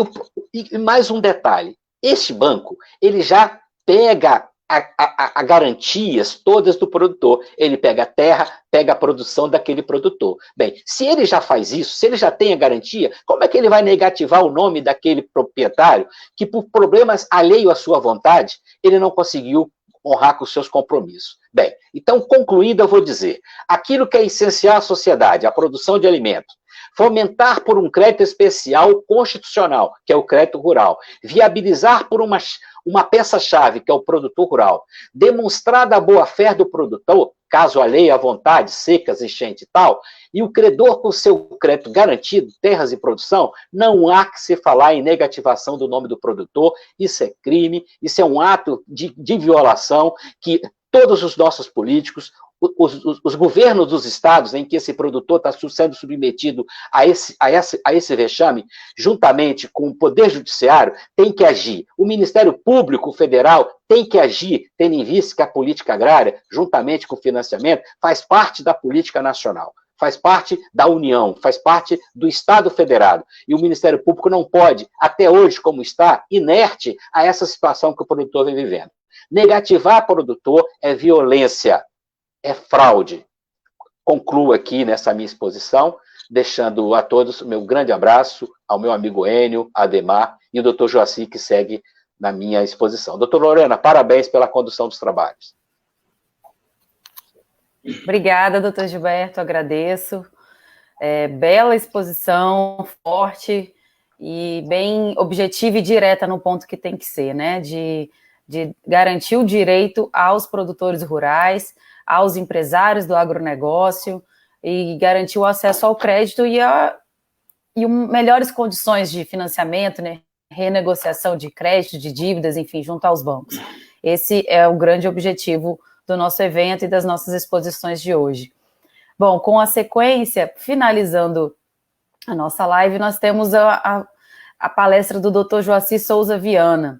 e mais um detalhe, este banco, ele já pega a garantias todas do produtor. Ele pega a terra, pega a produção daquele produtor. Bem, se ele já faz isso, se ele já tem a garantia, como é que ele vai negativar o nome daquele proprietário que, por problemas alheios à sua vontade, ele não conseguiu honrar com os seus compromissos? Bem, então, concluindo, eu vou dizer, aquilo que é essencial à sociedade, a produção de alimentos, fomentar por um crédito especial constitucional, que é o crédito rural, viabilizar por uma peça-chave, que é o produtor rural, demonstrar a boa-fé do produtor, caso alheio à vontade, secas, enchente e tal, e o credor com seu crédito garantido, terras e produção, não há que se falar em negativação do nome do produtor, isso é crime, isso é um ato de violação que todos os nossos políticos, os governos dos estados em que esse produtor está sendo submetido a esse vexame, juntamente com o Poder Judiciário, tem que agir. O Ministério Público Federal tem que agir, tendo em vista que a política agrária, juntamente com o financiamento, faz parte da política nacional, faz parte da União, faz parte do Estado federado. E o Ministério Público não pode, até hoje, como está, inerte a essa situação que o produtor vem vivendo. Negativar o produtor é violência, é fraude. Concluo aqui nessa minha exposição, deixando a todos o meu grande abraço, ao meu amigo Enio, Ademar e o doutor Joaci, que segue na minha exposição. Doutor Lorena, parabéns pela condução dos trabalhos. Obrigada, doutor Gilberto, agradeço. Bela exposição, forte e bem objetiva e direta no ponto que tem que ser, né? De garantir o direito aos produtores rurais, aos empresários do agronegócio e garantir o acesso ao crédito e melhores condições de financiamento, né? Renegociação de crédito, de dívidas, enfim, junto aos bancos. Esse é o grande objetivo do nosso evento e das nossas exposições de hoje. Bom, com a sequência, finalizando a nossa live, nós temos a palestra do Dr. Joaci Souza Viana.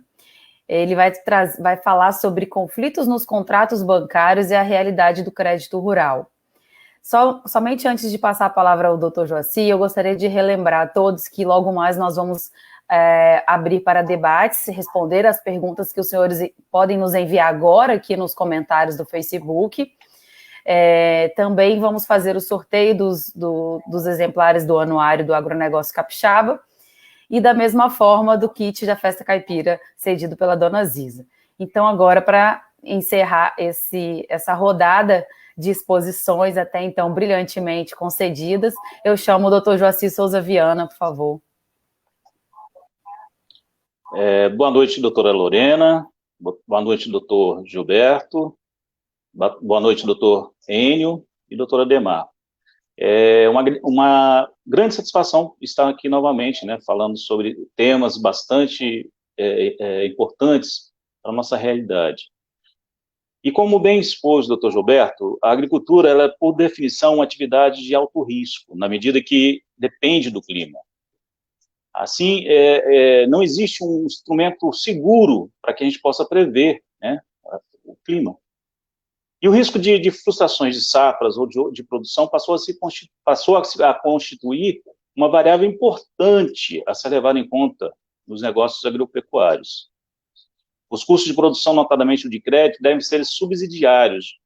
Ele vai falar sobre conflitos nos contratos bancários e a realidade do crédito rural. Somente antes de passar a palavra ao Dr. Joaci, eu gostaria de relembrar a todos que logo mais nós vamos abrir para debates, responder as perguntas que os senhores podem nos enviar agora aqui nos comentários do Facebook. Também vamos fazer o sorteio dos exemplares do anuário do Agronegócio Capixaba e da mesma forma do kit da Festa Caipira cedido pela Dona Ziza. Então agora, para encerrar essa rodada de exposições até então brilhantemente concedidas, eu chamo o Dr. Joaci Souza Viana, por favor. Boa noite, doutora Lorena. Boa noite, doutor Gilberto. Boa noite, doutor Enio e doutora Ademar. É uma grande satisfação estar aqui novamente, né, falando sobre temas bastante importantes para a nossa realidade. E como bem expôs o doutor Gilberto, a agricultura, ela é, por definição, uma atividade de alto risco, na medida que depende do clima. Assim, não existe um instrumento seguro para que a gente possa prever, né, o clima. E o risco de frustrações de safras ou de produção passou a constituir uma variável importante a ser levada em conta nos negócios agropecuários. Os custos de produção, notadamente o de crédito, devem ser subsidiados,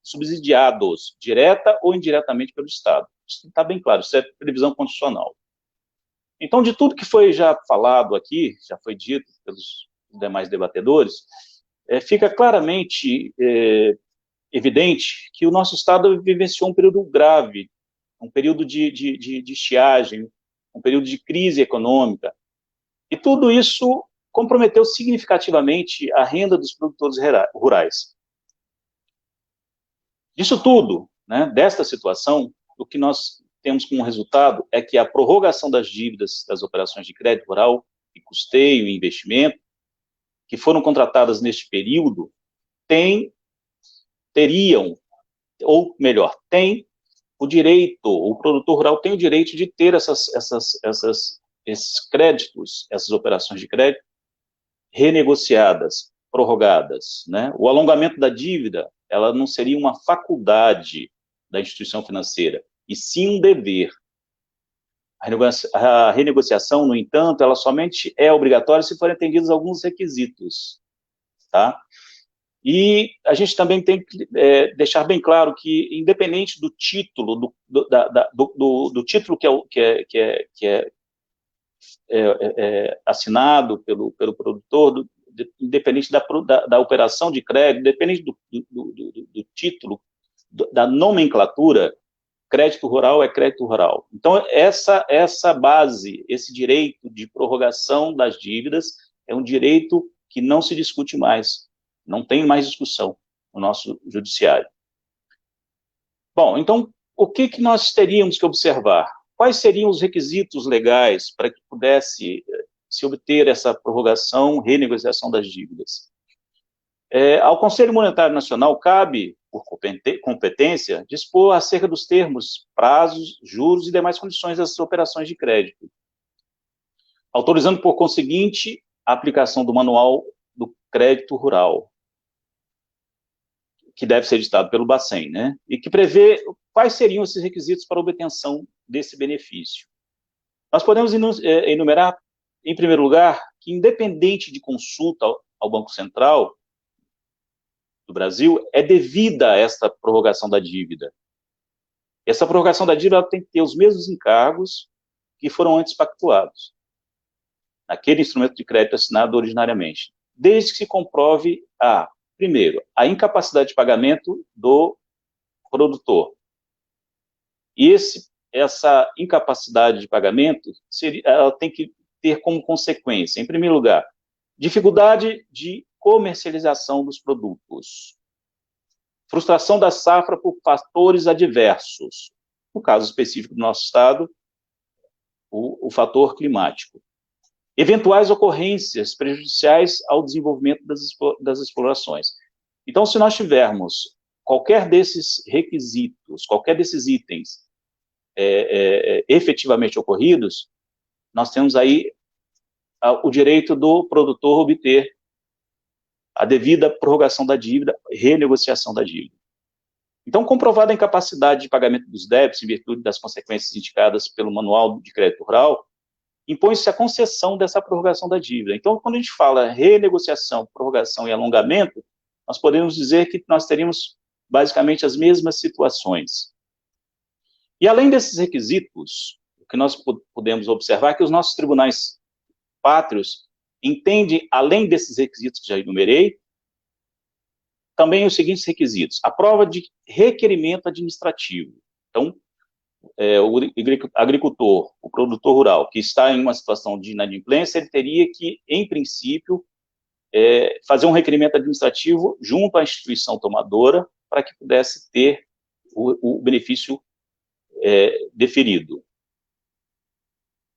direta ou indiretamente pelo Estado. Isso está bem claro, isso é previsão constitucional. Então, de tudo que foi já falado aqui, já foi dito pelos demais debatedores, fica claramente evidente que o nosso Estado vivenciou um período grave, um período de estiagem, um período de crise econômica, e tudo isso comprometeu significativamente a renda dos produtores rurais. Disso tudo, né, desta situação, o que nós temos como resultado é que a prorrogação das dívidas das operações de crédito rural, e custeio e investimento, que foram contratadas neste período, tem o direito, o produtor rural tem o direito de ter esses créditos, essas operações de crédito, renegociadas, prorrogadas, né? O alongamento da dívida, ela não seria uma faculdade da instituição financeira, e sim um dever. A renegociação, no entanto, ela somente é obrigatória se forem atendidos alguns requisitos, tá? E a gente também tem que deixar bem claro que, independente do título, do título que é assinado pelo produtor, independente da operação de crédito, independente do título, da nomenclatura, crédito rural é crédito rural. Então, essa base, esse direito de prorrogação das dívidas, é um direito que não se discute mais, não tem mais discussão no nosso judiciário. Bom, então, o que nós teríamos que observar? Quais seriam os requisitos legais para que pudesse se obter essa prorrogação, renegociação das dívidas? Ao Conselho Monetário Nacional cabe, por competência, dispor acerca dos termos, prazos, juros e demais condições dessas operações de crédito, autorizando, por conseguinte, a aplicação do Manual do Crédito Rural, que deve ser editado pelo Bacen, né? E que prevê quais seriam esses requisitos para a obtenção desse benefício. Nós podemos enumerar, em primeiro lugar, que independente de consulta ao Banco Central do Brasil, é devida a esta prorrogação da dívida. Essa prorrogação da dívida tem que ter os mesmos encargos que foram antes pactuados, naquele instrumento de crédito assinado originariamente, desde que se comprove primeiro, a incapacidade de pagamento do produtor. E essa incapacidade de pagamento, ela tem que ter como consequência, em primeiro lugar, dificuldade de comercialização dos produtos, frustração da safra por fatores adversos, no caso específico do nosso estado, o fator climático, eventuais ocorrências prejudiciais ao desenvolvimento das explorações. Então, se nós tivermos qualquer desses requisitos, qualquer desses itens efetivamente ocorridos, nós temos aí o direito do produtor obter a devida prorrogação da dívida, renegociação da dívida. Então, comprovada a incapacidade de pagamento dos débitos em virtude das consequências indicadas pelo Manual de Crédito Rural, impõe-se a concessão dessa prorrogação da dívida. Então, quando a gente fala renegociação, prorrogação e alongamento, nós podemos dizer que nós teríamos basicamente as mesmas situações. E além desses requisitos, o que nós podemos observar é que os nossos tribunais pátrios entendem, além desses requisitos que já enumerei, também os seguintes requisitos: a prova de requerimento administrativo. Então, o agricultor, o produtor rural, que está em uma situação de inadimplência, ele teria que, em princípio, fazer um requerimento administrativo junto à instituição tomadora para que pudesse ter o benefício deferido.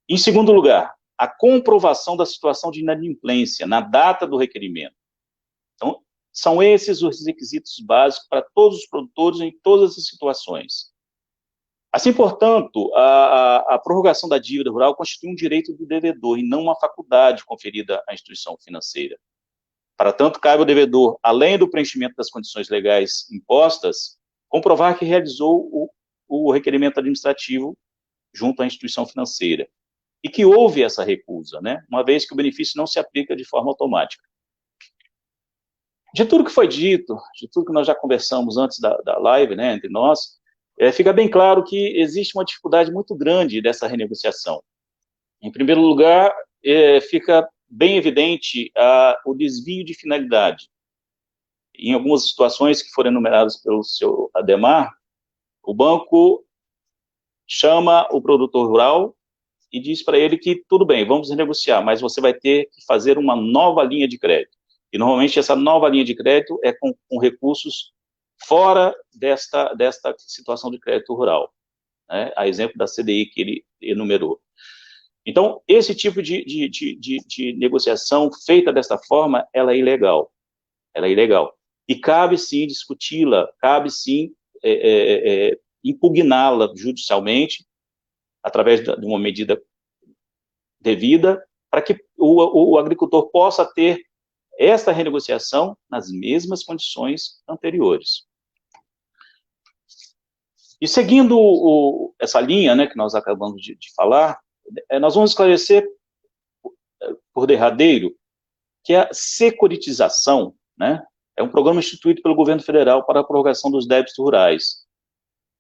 Em segundo lugar, a comprovação da situação de inadimplência na data do requerimento. Então, são esses os requisitos básicos para todos os produtores em todas as situações. Assim, portanto, a prorrogação da dívida rural constitui um direito do devedor e não uma faculdade conferida à instituição financeira. Para tanto, cabe ao devedor, além do preenchimento das condições legais impostas, comprovar que realizou o requerimento administrativo junto à instituição financeira e que houve essa recusa, né? Uma vez que o benefício não se aplica de forma automática. De tudo que foi dito, de tudo que nós já conversamos antes da live, né, entre nós, fica bem claro que existe uma dificuldade muito grande dessa renegociação. Em primeiro lugar, fica bem evidente o desvio de finalidade. Em algumas situações que foram enumeradas pelo seu Ademar, o banco chama o produtor rural e diz para ele que tudo bem, vamos renegociar, mas você vai ter que fazer uma nova linha de crédito. E normalmente essa nova linha de crédito é com recursos fora desta situação de crédito rural, né? A exemplo da CDI que ele enumerou. Então, esse tipo de negociação feita desta forma, ela é ilegal. Ela é ilegal. E cabe sim discuti-la, cabe sim impugná-la judicialmente, através de uma medida devida, para que o agricultor possa ter esta renegociação nas mesmas condições anteriores. E seguindo essa linha, né, que nós acabamos de falar, nós vamos esclarecer, por derradeiro, que a securitização, né, é um programa instituído pelo governo federal para a prorrogação dos débitos rurais,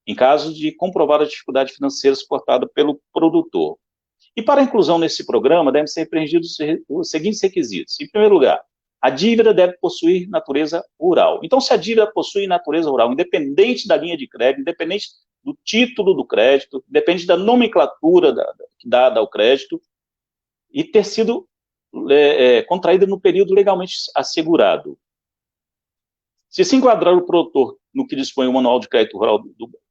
em caso de comprovar a dificuldade financeira suportada pelo produtor. E para a inclusão nesse programa, devem ser preenchidos os seguintes requisitos. Em primeiro lugar, a dívida deve possuir natureza rural. Então, se a dívida possui natureza rural, independente da linha de crédito, independente do título do crédito, independente da nomenclatura dada ao crédito, e ter sido contraída no período legalmente assegurado. Se se enquadrar o produtor no que dispõe o Manual de Crédito Rural,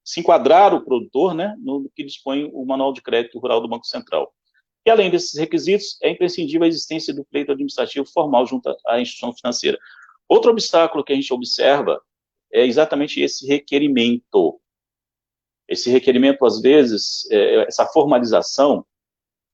se enquadrar o produtor, né, no que dispõe o Manual de Crédito Rural do Banco Central. E, além desses requisitos, é imprescindível a existência do pleito administrativo formal junto à instituição financeira. Outro obstáculo que a gente observa é exatamente esse requerimento. Esse requerimento, às vezes, essa formalização,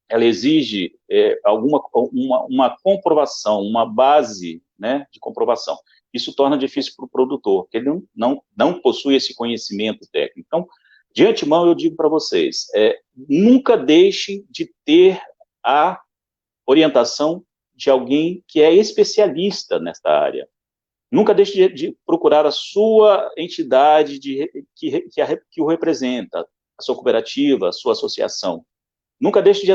ela exige uma comprovação, uma base, né, de comprovação. Isso torna difícil para o produtor, porque ele não possui esse conhecimento técnico. Então, de antemão, eu digo para vocês, nunca deixem de ter a orientação de alguém que é especialista nesta área. Nunca deixe de procurar a sua entidade que o representa, a sua cooperativa, a sua associação. Nunca deixe de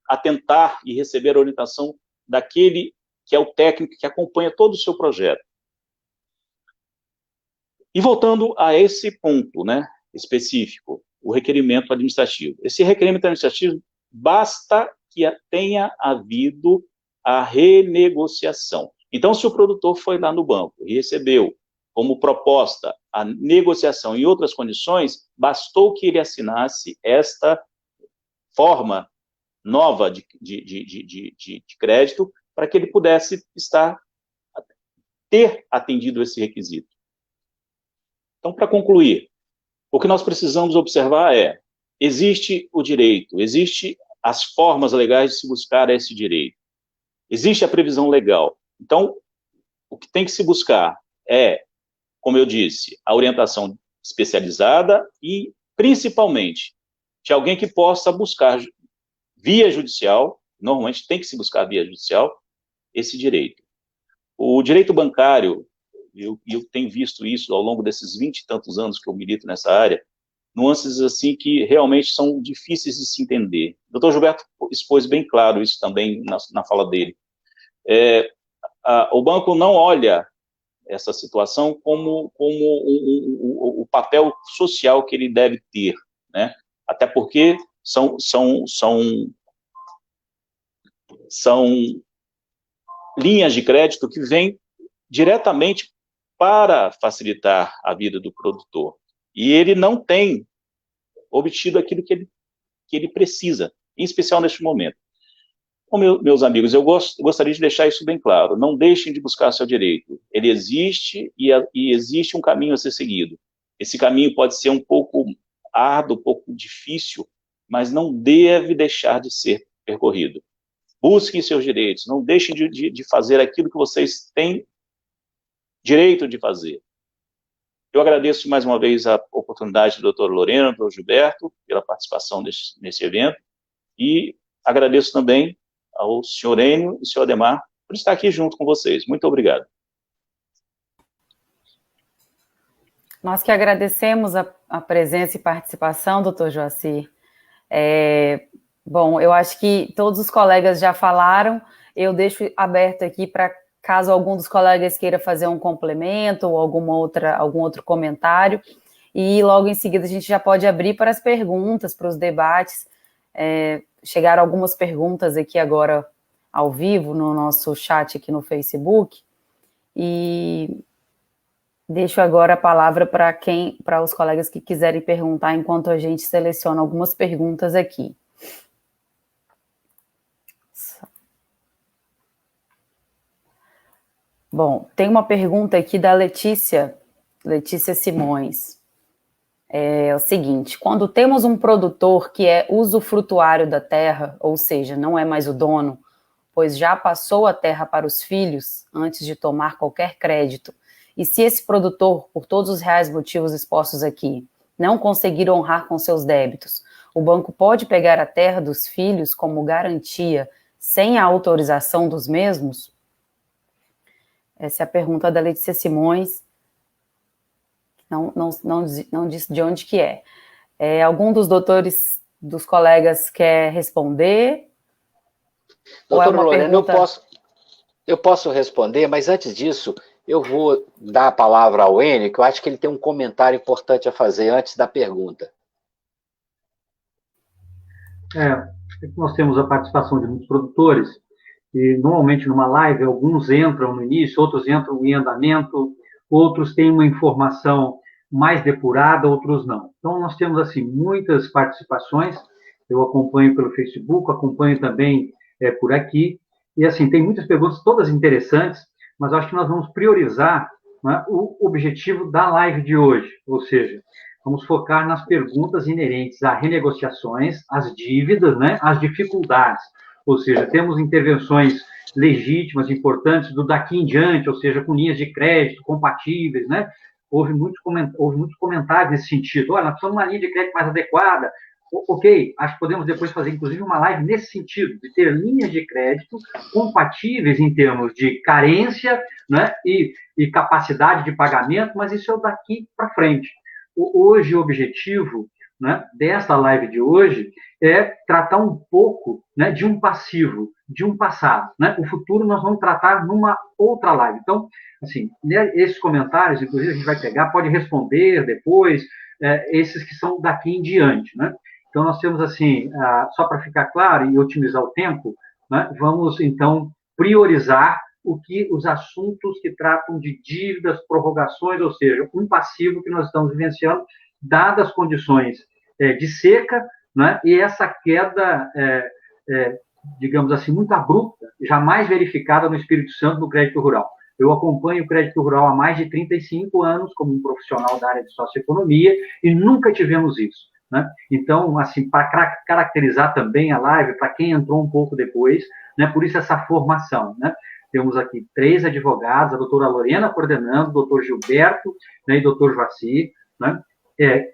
atentar e receber a orientação daquele que é o técnico que acompanha todo o seu projeto. E voltando a esse ponto, né, específico, o requerimento administrativo. Esse requerimento administrativo basta que tenha havido a renegociação. Então, se o produtor foi lá no banco e recebeu como proposta a negociação em outras condições, bastou que ele assinasse esta forma nova de crédito para que ele pudesse ter atendido esse requisito. Então, para concluir, o que nós precisamos observar é, existe o direito, existe as formas legais de se buscar esse direito, existe a previsão legal. Então, o que tem que se buscar é, como eu disse, a orientação especializada e, principalmente, de alguém que possa buscar via judicial, normalmente tem que se buscar via judicial, esse direito. O direito bancário, eu tenho visto isso ao longo desses 20 e tantos anos que eu milito nessa área, nuances assim que realmente são difíceis de se entender. O Dr. Gilberto expôs bem claro isso também na fala dele. O banco não olha essa situação como o papel social que ele deve ter, né? Até porque são linhas de crédito que vêm diretamente para facilitar a vida do produtor. E ele não tem obtido aquilo que ele precisa, em especial neste momento. Então, meus amigos, eu gostaria de deixar isso bem claro. Não deixem de buscar seu direito. Ele existe e existe um caminho a ser seguido. Esse caminho pode ser um pouco árduo, um pouco difícil, mas não deve deixar de ser percorrido. Busquem seus direitos. Não deixem de fazer aquilo que vocês têm direito de fazer. Eu agradeço mais uma vez a oportunidade do doutor Lorena, do doutor Gilberto, pela participação nesse evento, e agradeço também ao senhor Enio e ao senhor Ademar por estar aqui junto com vocês. Muito obrigado. Nós que agradecemos a presença e participação, doutor Joacir. Bom, eu acho que todos os colegas já falaram, eu deixo aberto aqui para caso algum dos colegas queira fazer um complemento ou algum outro comentário, e logo em seguida a gente já pode abrir para as perguntas, para os debates. Chegaram algumas perguntas aqui agora ao vivo no nosso chat aqui no Facebook, e deixo agora a palavra para os colegas que quiserem perguntar, enquanto a gente seleciona algumas perguntas aqui. Bom, tem uma pergunta aqui da Letícia Simões. É o seguinte: quando temos um produtor que é usufrutuário da terra, ou seja, não é mais o dono, pois já passou a terra para os filhos antes de tomar qualquer crédito, e se esse produtor, por todos os reais motivos expostos aqui, não conseguir honrar com seus débitos, o banco pode pegar a terra dos filhos como garantia sem a autorização dos mesmos? Essa é a pergunta da Letícia Simões. Não disse de onde que é. Algum dos colegas quer responder? Doutor Lorena, eu posso responder, mas antes disso, eu vou dar a palavra ao Enio, que eu acho que ele tem um comentário importante a fazer antes da pergunta. Nós temos a participação de muitos produtores, e normalmente numa live alguns entram no início, outros entram em andamento, outros têm uma informação mais depurada, outros não. Então nós temos assim muitas participações, eu acompanho pelo Facebook, acompanho também por aqui, e assim tem muitas perguntas, todas interessantes, mas acho que nós vamos priorizar, né, o objetivo da live de hoje, ou seja, vamos focar nas perguntas inerentes a renegociações, às dívidas, né, às dificuldades. Ou seja, temos intervenções legítimas, importantes, do daqui em diante, ou seja, com linhas de crédito compatíveis, né? Houve muitos comentários nesse sentido. Olha, nós precisamos de uma linha de crédito mais adequada. Ok, acho que podemos depois fazer, inclusive, uma live nesse sentido, de ter linhas de crédito compatíveis em termos de carência, né, e capacidade de pagamento, mas isso é o daqui para frente. Hoje, o objetivo, né, dessa live de hoje é tratar um pouco, né, de um passivo, de um passado, né? O futuro nós vamos tratar numa outra live. Então, assim, esses comentários, inclusive, a gente vai pegar, pode responder depois, esses que são daqui em diante, né? Então, nós temos, assim, só para ficar claro e otimizar o tempo, né, vamos, então, priorizar os assuntos que tratam de dívidas, prorrogações, ou seja, um passivo que nós estamos vivenciando, dadas as condições de seca, né, e essa queda, digamos assim, muito abrupta, jamais verificada no Espírito Santo no crédito rural. Eu acompanho o crédito rural há mais de 35 anos, como um profissional da área de socioeconomia, e nunca tivemos isso, né? Então, assim, para caracterizar também a live, para quem entrou um pouco depois, né, por isso essa formação, né? Temos aqui 3 advogados, a doutora Lorena coordenando, o doutor Gilberto, né, e o doutor Joaci, né,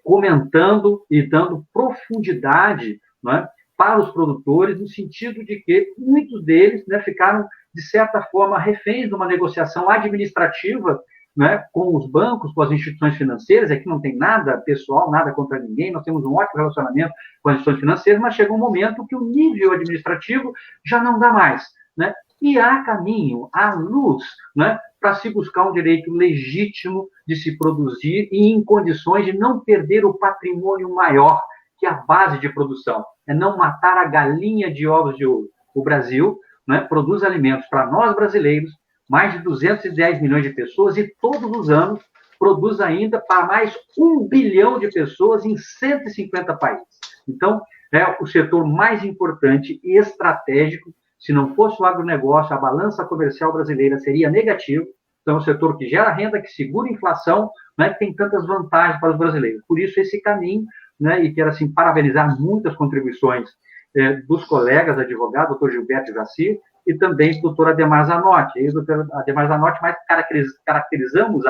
comentando e dando profundidade, né, para os produtores, no sentido de que muitos deles, né, ficaram, de certa forma, reféns de uma negociação administrativa, né, com os bancos, com as instituições financeiras. Aqui não tem nada pessoal, nada contra ninguém, nós temos um ótimo relacionamento com as instituições financeiras, mas chega um momento que o nível administrativo já não dá mais, né? E há caminho, há luz, né, para se buscar um direito legítimo de se produzir e em condições de não perder o patrimônio maior, que é a base de produção, é não matar a galinha de ovos de ouro. O Brasil, né, produz alimentos para nós brasileiros, mais de 210 milhões de pessoas, e todos os anos produz ainda para mais 1 bilhão de pessoas em 150 países. Então, é o setor mais importante e estratégico. Se não fosse o agronegócio, a balança comercial brasileira seria negativa. Então, é um setor que gera renda, que segura a inflação, né, que tem tantas vantagens para os brasileiros. Por isso, esse caminho, né, e quero, assim, parabenizar muitas contribuições dos colegas advogados, doutor Gilberto Joaci, e também do doutor Ademar Zanotti. Aí, o doutor Ademar Zanotti, mais caracterizamos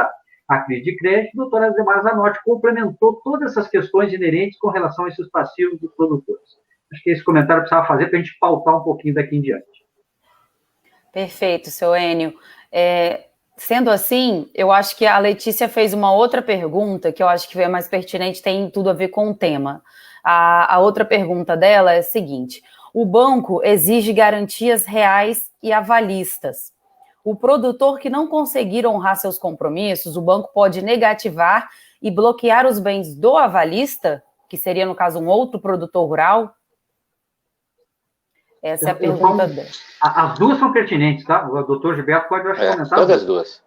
a crise de crédito, o doutor Ademar Zanotti complementou todas essas questões inerentes com relação a esses passivos dos produtores. Acho que esse comentário precisava fazer para a gente pautar um pouquinho daqui em diante. Perfeito, seu Enio. Sendo assim, eu acho que a Letícia fez uma outra pergunta que eu acho que é mais pertinente, tem tudo a ver com o tema. A outra pergunta dela é a seguinte: o banco exige garantias reais e avalistas. O produtor que não conseguir honrar seus compromissos, o banco pode negativar e bloquear os bens do avalista, que seria, no caso, um outro produtor rural? Essa é a pergunta dela. As duas são pertinentes, tá? O doutor Gilberto pode comentar. Todas as duas.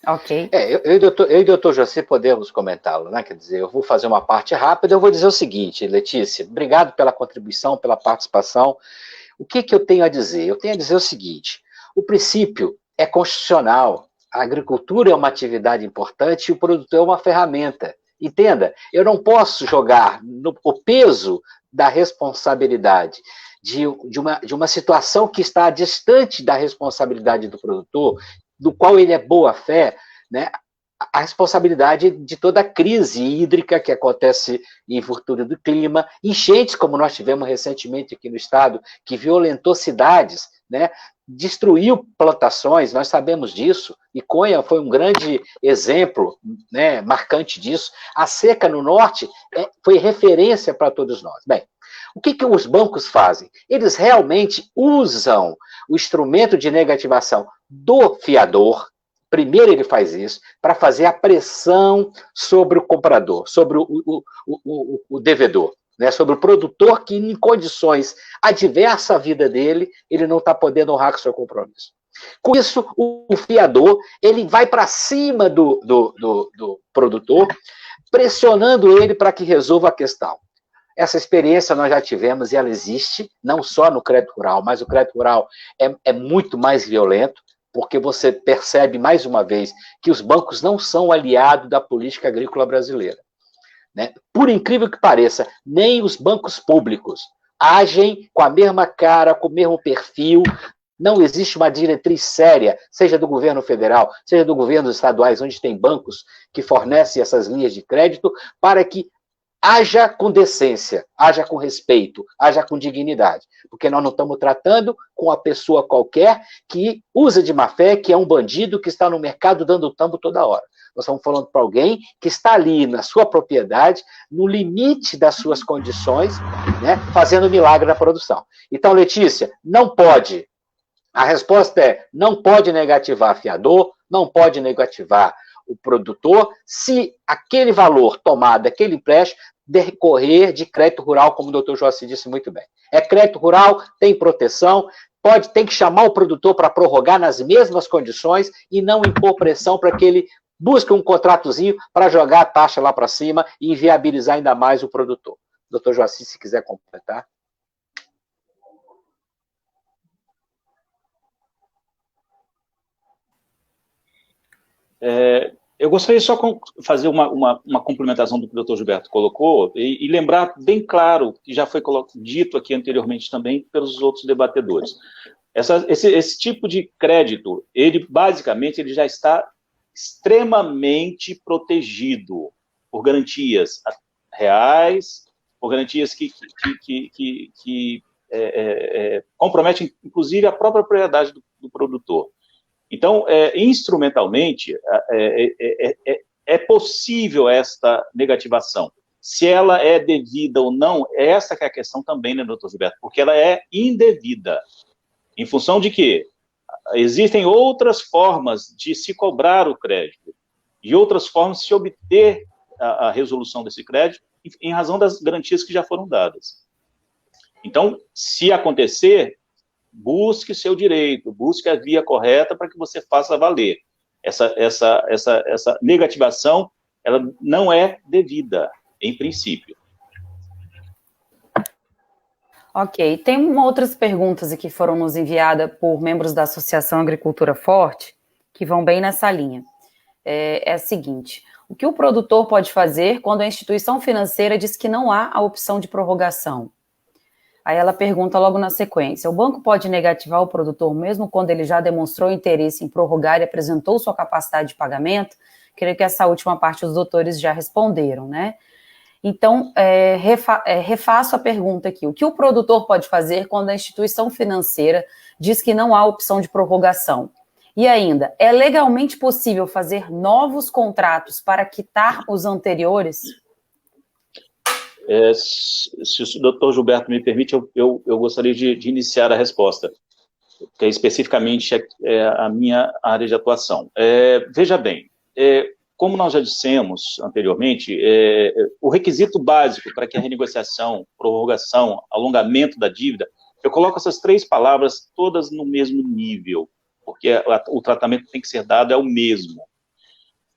Ok. Eu e o doutor José podemos comentá-lo, né? Quer dizer, eu vou fazer uma parte rápida, eu vou dizer o seguinte, Letícia, obrigado pela contribuição, pela participação. O que eu tenho a dizer? Eu tenho a dizer o seguinte: o princípio é constitucional, a agricultura é uma atividade importante e o produtor é uma ferramenta. Entenda, eu não posso jogar o peso da responsabilidade de uma situação que está distante da responsabilidade do produtor, do qual ele é boa-fé, né? A responsabilidade de toda a crise hídrica que acontece em virtude do clima, enchentes como nós tivemos recentemente aqui no estado, que violentou cidades, né? Destruiu plantações, nós sabemos disso, e Conha foi um grande exemplo, né, marcante disso. A seca no norte foi referência para todos nós. Bem, o que os bancos fazem? Eles realmente usam o instrumento de negativação do fiador. Primeiro ele faz isso para fazer a pressão sobre o comprador, sobre o devedor, né? Sobre o produtor que, em condições adversas à vida dele, ele não está podendo honrar com o seu compromisso. Com isso, o fiador ele vai para cima do produtor, pressionando ele para que resolva a questão. Essa experiência nós já tivemos e ela existe, não só no crédito rural, mas o crédito rural é muito mais violento, porque você percebe, mais uma vez, que os bancos não são aliados da política agrícola brasileira, né? Por incrível que pareça, nem os bancos públicos agem com a mesma cara, com o mesmo perfil. Não existe uma diretriz séria, seja do governo federal, seja do governo estaduais, onde tem bancos que fornecem essas linhas de crédito, para que haja com decência, haja com respeito, haja com dignidade. Porque nós não estamos tratando com a pessoa qualquer que usa de má fé, que é um bandido que está no mercado dando tambo toda hora. Nós estamos falando para alguém que está ali na sua propriedade, no limite das suas condições, né, fazendo milagre na produção. Então, Letícia, não pode. A resposta é: não pode negativar fiador, não pode negativar o produtor, se aquele valor tomado, aquele empréstimo, decorrer de crédito rural, como o doutor Joaci disse muito bem. É crédito rural, tem proteção, tem que chamar o produtor para prorrogar nas mesmas condições e não impor pressão para que ele busque um contratozinho para jogar a taxa lá para cima e inviabilizar ainda mais o produtor. Doutor Joaci, se quiser completar. Eu gostaria só de fazer uma complementação do que o Dr. Gilberto colocou e lembrar bem claro, que já foi dito aqui anteriormente também pelos outros debatedores. Esse tipo de crédito, ele basicamente ele já está extremamente protegido por garantias reais, por garantias que comprometem, inclusive, a própria propriedade do produtor. Então, instrumentalmente, é possível esta negativação. Se ela é devida ou não, essa que é a questão também, né, doutor Gilberto? Porque ela é indevida. Em função de que existem outras formas de se cobrar o crédito e outras formas de se obter a resolução desse crédito em razão das garantias que já foram dadas. Então, se acontecer, busque seu direito, busque a via correta para que você faça valer. Essa negativação, ela não é devida, em princípio. Ok, tem outras perguntas aqui que foram nos enviadas por membros da Associação Agricultura Forte, que vão bem nessa linha. É a seguinte: o que o produtor pode fazer quando a instituição financeira diz que não há a opção de prorrogação? Aí ela pergunta logo na sequência: o banco pode negativar o produtor mesmo quando ele já demonstrou interesse em prorrogar e apresentou sua capacidade de pagamento? Creio que essa última parte os doutores já responderam, né? Então, refaço a pergunta aqui. O que o produtor pode fazer quando a instituição financeira diz que não há opção de prorrogação? E ainda, é legalmente possível fazer novos contratos para quitar os anteriores? Se o doutor Gilberto me permite, eu gostaria de iniciar a resposta, que é especificamente a minha área de atuação. Veja bem, como nós já dissemos anteriormente, o requisito básico para que a renegociação, prorrogação, alongamento da dívida, eu coloco essas três palavras todas no mesmo nível, porque o tratamento tem que ser dado, é o mesmo.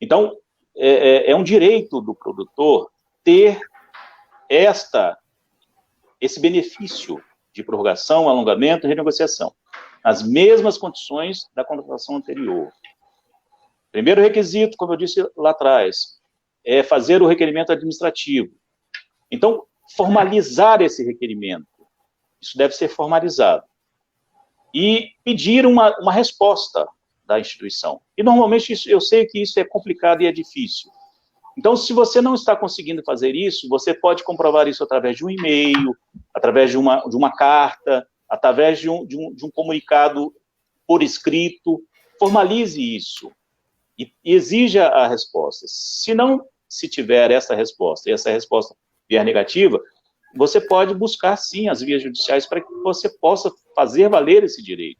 Então, é um direito do produtor ter esse benefício de prorrogação, alongamento e renegociação, nas mesmas condições da contratação anterior. Primeiro requisito, como eu disse lá atrás, é fazer o requerimento administrativo. Então, formalizar esse requerimento, isso deve ser formalizado. E pedir uma resposta da instituição. E, normalmente, eu sei que isso é complicado e é difícil. Então, se você não está conseguindo fazer isso, você pode comprovar isso através de um e-mail, através de uma carta, através de um comunicado por escrito. Formalize isso e exija a resposta. Se tiver essa resposta e essa resposta vier negativa, você pode buscar, sim, as vias judiciais para que você possa fazer valer esse direito.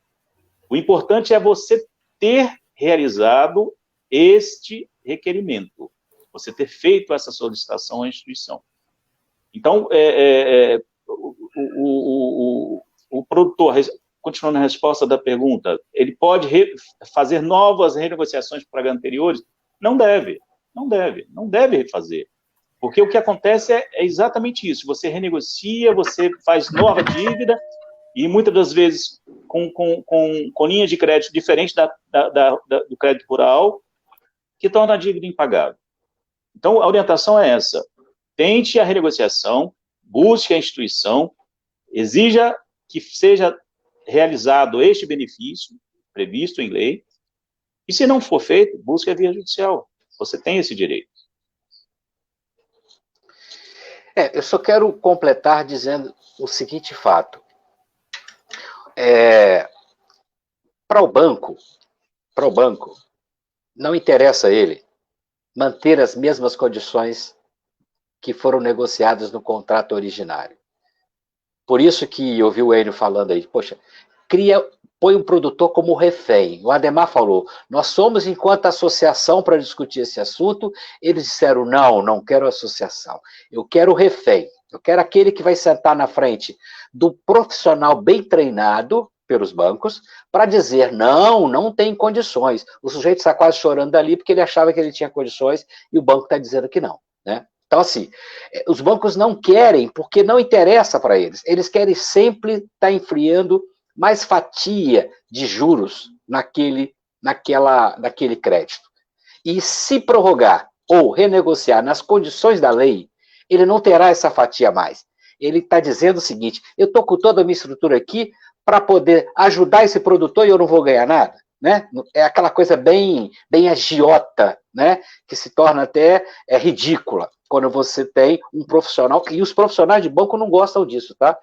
O importante é você ter realizado este requerimento, você ter feito essa solicitação à instituição. Então, o produtor, continuando a resposta da pergunta, ele pode fazer novas renegociações para anteriores? Não deve refazer. Porque o que acontece é exatamente isso, você renegocia, você faz nova dívida, e muitas das vezes com linhas de crédito diferentes do crédito rural, que torna a dívida impagável. Então, a orientação é essa: tente a renegociação, busque a instituição, exija que seja realizado este benefício previsto em lei, e se não for feito, busque a via judicial. Você tem esse direito. Eu só quero completar dizendo o seguinte fato. Para o banco, não interessa a ele manter as mesmas condições que foram negociadas no contrato originário. Por isso que eu ouvi o Enio falando aí, poxa, põe um produtor como refém. O Ademar falou, nós somos enquanto associação para discutir esse assunto, eles disseram, não quero associação, eu quero refém, eu quero aquele que vai sentar na frente do profissional bem treinado pelos bancos, para dizer, não tem condições. O sujeito está quase chorando ali porque ele achava que ele tinha condições e o banco está dizendo que não, né? Então, assim, os bancos não querem, porque não interessa para eles. Eles querem sempre estar enfriando mais fatia de juros naquele crédito. e se prorrogar ou renegociar nas condições da lei, ele não terá essa fatia mais. Ele está dizendo o seguinte, eu estou com toda a minha estrutura aqui para poder ajudar esse produtor e eu não vou ganhar nada. Né? É aquela coisa bem agiota, né? Que se torna até ridícula quando você tem um profissional, e os profissionais de banco não gostam disso, tá?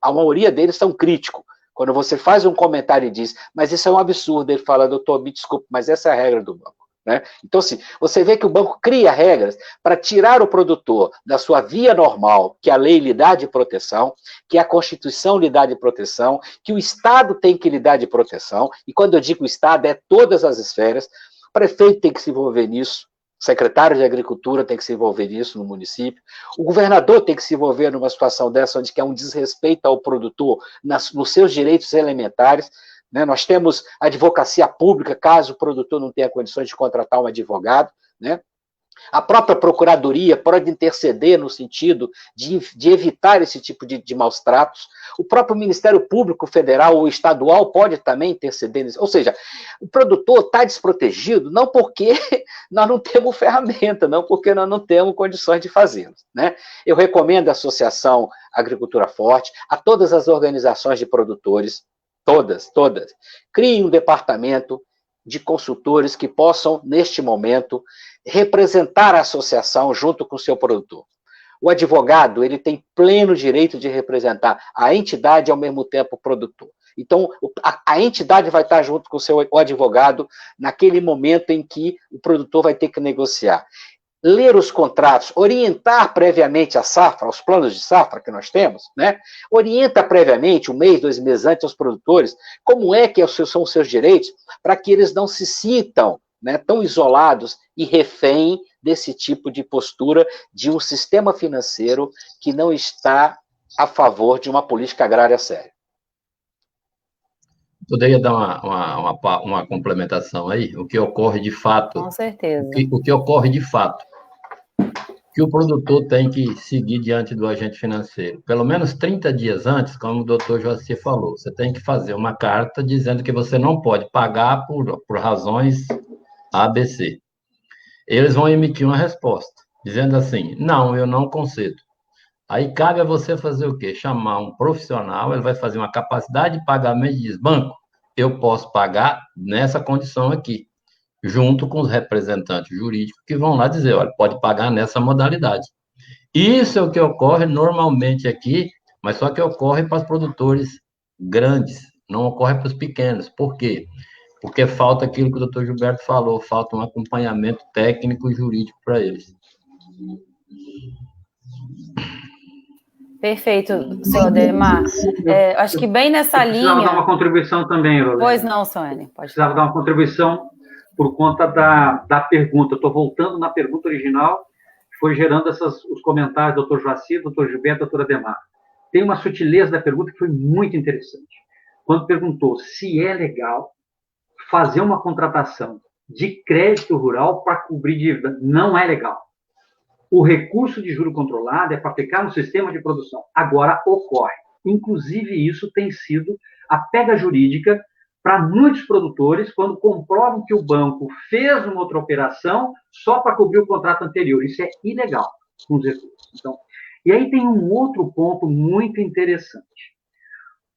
A maioria deles são críticos. Quando você faz um comentário e diz, mas isso é um absurdo, ele fala, doutor, me desculpe, mas essa é a regra do banco. Né? Então, assim, você vê que o banco cria regras para tirar o produtor da sua via normal, que a lei lhe dá de proteção, que a Constituição lhe dá de proteção, que o Estado tem que lhe dar de proteção, e quando eu digo Estado, é todas as esferas, o prefeito tem que se envolver nisso, o secretário de Agricultura tem que se envolver nisso no município, o governador tem que se envolver numa situação dessa, onde é um desrespeito ao produtor nos seus direitos elementares. Né? Nós temos advocacia pública, caso o produtor não tenha condições de contratar um advogado. Né? A própria Procuradoria pode interceder no sentido de evitar esse tipo de maus tratos. O próprio Ministério Público Federal ou Estadual pode também interceder nisso. Ou seja, o produtor está desprotegido não porque nós não temos ferramenta, não porque nós não temos condições de fazê-lo. Né? Eu recomendo a Associação Agricultura Forte, a todas as organizações de produtores, todas, criem um departamento de consultores que possam, neste momento, representar a associação junto com o seu produtor. O advogado, ele tem pleno direito de representar a entidade e, ao mesmo tempo, o produtor. Então, a entidade vai estar junto com o advogado naquele momento em que o produtor vai ter que negociar. Ler os contratos, orientar previamente a safra, os planos de safra que nós temos, né? Orienta previamente, 1 mês, 2 meses antes, aos produtores, como é que são os seus direitos, para que eles não se sintam, né, tão isolados e refém desse tipo de postura de um sistema financeiro que não está a favor de uma política agrária séria. Poderia dar uma complementação aí? O que ocorre de fato? Com certeza. O que ocorre de fato? Que o produtor tem que seguir diante do agente financeiro. Pelo menos 30 dias antes, como o doutor Joaci falou, você tem que fazer uma carta dizendo que você não pode pagar por razões ABC. Eles vão emitir uma resposta, dizendo assim, não, eu não concedo. Aí cabe a você fazer o quê? Chamar um profissional, ele vai fazer uma capacidade de pagamento e diz, banco, eu posso pagar nessa condição aqui, junto com os representantes jurídicos que vão lá dizer, olha, pode pagar nessa modalidade. Isso é o que ocorre normalmente aqui, mas só que ocorre para os produtores grandes, não ocorre para os pequenos. Por quê? Porque falta aquilo que o doutor Gilberto falou, falta um acompanhamento técnico e jurídico para eles. Perfeito, senhor Ademar. Acho que bem nessa linha... Precisava dar uma contribuição também, Lorena. Pois não, Sônia. Precisava dar uma contribuição por conta da pergunta. Estou voltando na pergunta original, que foi gerando os comentários do doutor Joaci, doutor Gilberto, doutor Ademar. Tem uma sutileza da pergunta que foi muito interessante. Quando perguntou se é legal fazer uma contratação de crédito rural para cobrir dívida. Não é legal. O recurso de juro controlado é para aplicar no sistema de produção. Agora ocorre. Inclusive, isso tem sido a pega jurídica para muitos produtores quando comprovam que o banco fez uma outra operação só para cobrir o contrato anterior. Isso é ilegal com os recursos. Então, e aí tem um outro ponto muito interessante.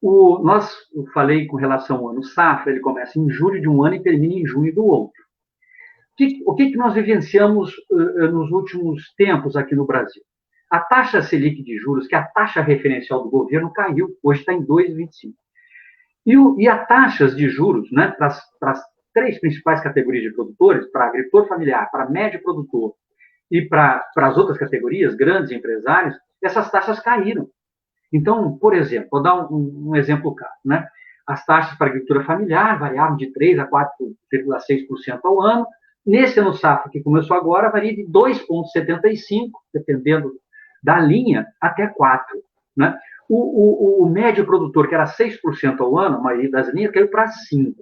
Eu falei com relação ao ano safra, ele começa em julho de um ano e termina em junho do outro. O que nós vivenciamos nos últimos tempos aqui no Brasil? A taxa Selic de juros, que é a taxa referencial do governo, caiu, hoje está em 2,25. E as taxas de juros, né, para as 3 principais categorias de produtores, para agricultor familiar, para médio produtor e para as outras categorias, grandes empresários, essas taxas caíram. Então, por exemplo, vou dar um exemplo claro, né? As taxas para a agricultura familiar variaram de 3% a 4,6% ao ano. Nesse ano safra que começou agora, varia de 2,75%, dependendo da linha, até 4%. Né? O médio produtor, que era 6% ao ano, a maioria das linhas, caiu para 5%.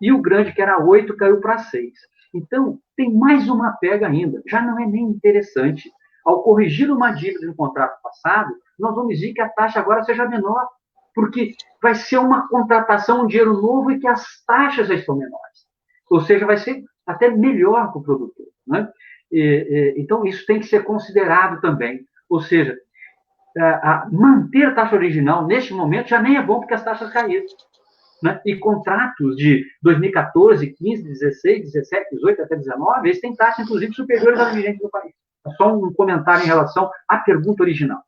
E o grande, que era 8%, caiu para 6%. Então, tem mais uma pega ainda. Já não é nem interessante. Ao corrigir uma dívida de um contrato passado, nós vamos dizer que a taxa agora seja menor, porque vai ser uma contratação, um dinheiro novo e que as taxas já estão menores. Ou seja, vai ser até melhor para o produtor, né? Então, isso tem que ser considerado também. Ou seja, manter a taxa original, neste momento, já nem é bom porque as taxas caíram. Né? E contratos de 2014, 15, 16, 17, 18 até 19, eles têm taxas, inclusive, superiores às vigentes do país. É só um comentário em relação à pergunta original.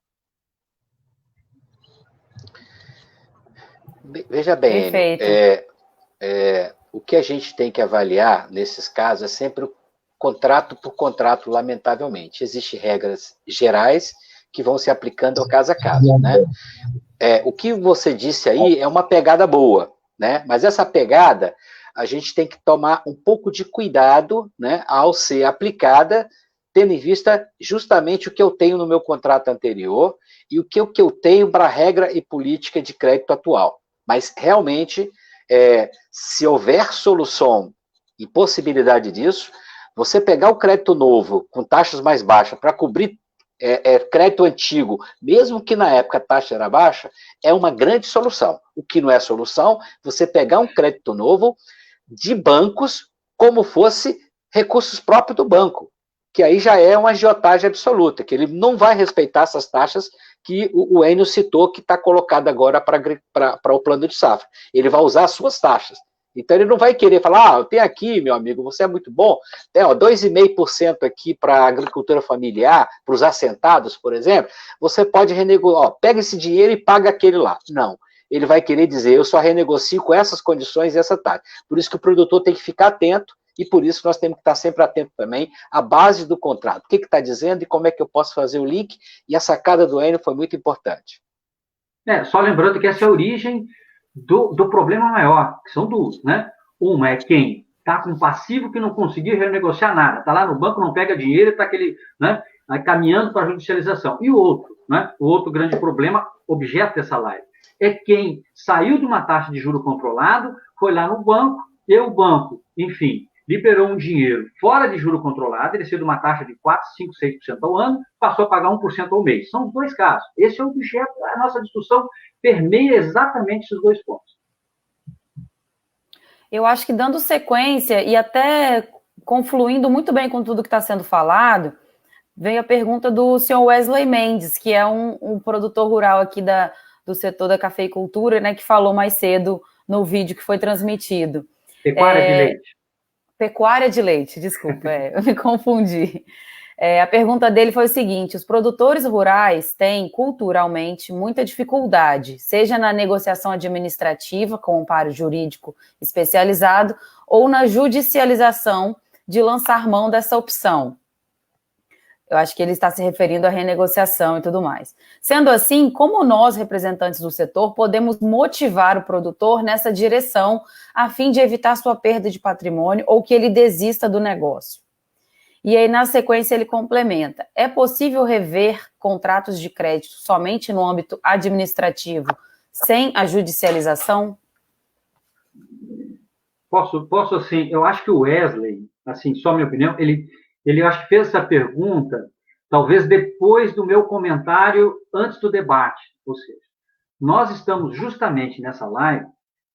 Veja bem, o que a gente tem que avaliar nesses casos é sempre contrato por contrato, lamentavelmente. Existem regras gerais que vão se aplicando ao caso a caso, né? O que você disse aí é uma pegada boa, né? Mas essa pegada, a gente tem que tomar um pouco de cuidado, né, ao ser aplicada, tendo em vista justamente o que eu tenho no meu contrato anterior e o que eu tenho para a regra e política de crédito atual. Mas, realmente, se houver solução e possibilidade disso, você pegar o crédito novo com taxas mais baixas para cobrir crédito antigo, mesmo que na época a taxa era baixa, é uma grande solução. O que não é solução, você pegar um crédito novo de bancos como fosse recursos próprios do banco, que aí já é uma agiotagem absoluta, que ele não vai respeitar essas taxas que o Enio citou, que está colocado agora para o plano de safra. Ele vai usar as suas taxas. Então, ele não vai querer falar, tem aqui, meu amigo, você é muito bom, tem 2,5% aqui para a agricultura familiar, para os assentados, por exemplo, você pode renegociar, pega esse dinheiro e paga aquele lá. Não. Ele vai querer dizer, eu só renegocio com essas condições e essa taxa. Por isso que o produtor tem que ficar atento, e por isso nós temos que estar sempre atento também à base do contrato. O que está dizendo e como é que eu posso fazer o link, e a sacada do Enio foi muito importante. Só lembrando que essa é a origem do problema maior, que são duas, né? Uma é quem está com passivo que não conseguiu renegociar nada, está lá no banco, não pega dinheiro e está caminhando para a judicialização. E o outro, né? O outro grande problema, objeto dessa live, é quem saiu de uma taxa de juro controlado, foi lá no banco, e o banco, enfim, liberou um dinheiro fora de juro controlado, ele saiu de uma taxa de 4, 5, 6% ao ano, passou a pagar 1% ao mês. São os dois casos. Esse é o objeto da nossa discussão, permeia exatamente esses dois pontos. Eu acho que dando sequência e até confluindo muito bem com tudo que está sendo falado, veio a pergunta do senhor Wesley Mendes, que é um produtor rural aqui do setor da cafeicultura, né, que falou mais cedo no vídeo que foi transmitido. Pecuária de leite. Pecuária de leite, desculpa, eu me confundi. A pergunta dele foi o seguinte: os produtores rurais têm, culturalmente, muita dificuldade, seja na negociação administrativa, com amparo jurídico especializado, ou na judicialização de lançar mão dessa opção. Eu acho que ele está se referindo à renegociação e tudo mais. Sendo assim, como nós, representantes do setor, podemos motivar o produtor nessa direção, a fim de evitar sua perda de patrimônio ou que ele desista do negócio? E aí, na sequência, ele complementa: é possível rever contratos de crédito somente no âmbito administrativo, sem a judicialização? Posso assim, eu acho que o Wesley, assim, só minha opinião, ele acho que fez essa pergunta, talvez depois do meu comentário, antes do debate. Ou seja, nós estamos justamente nessa live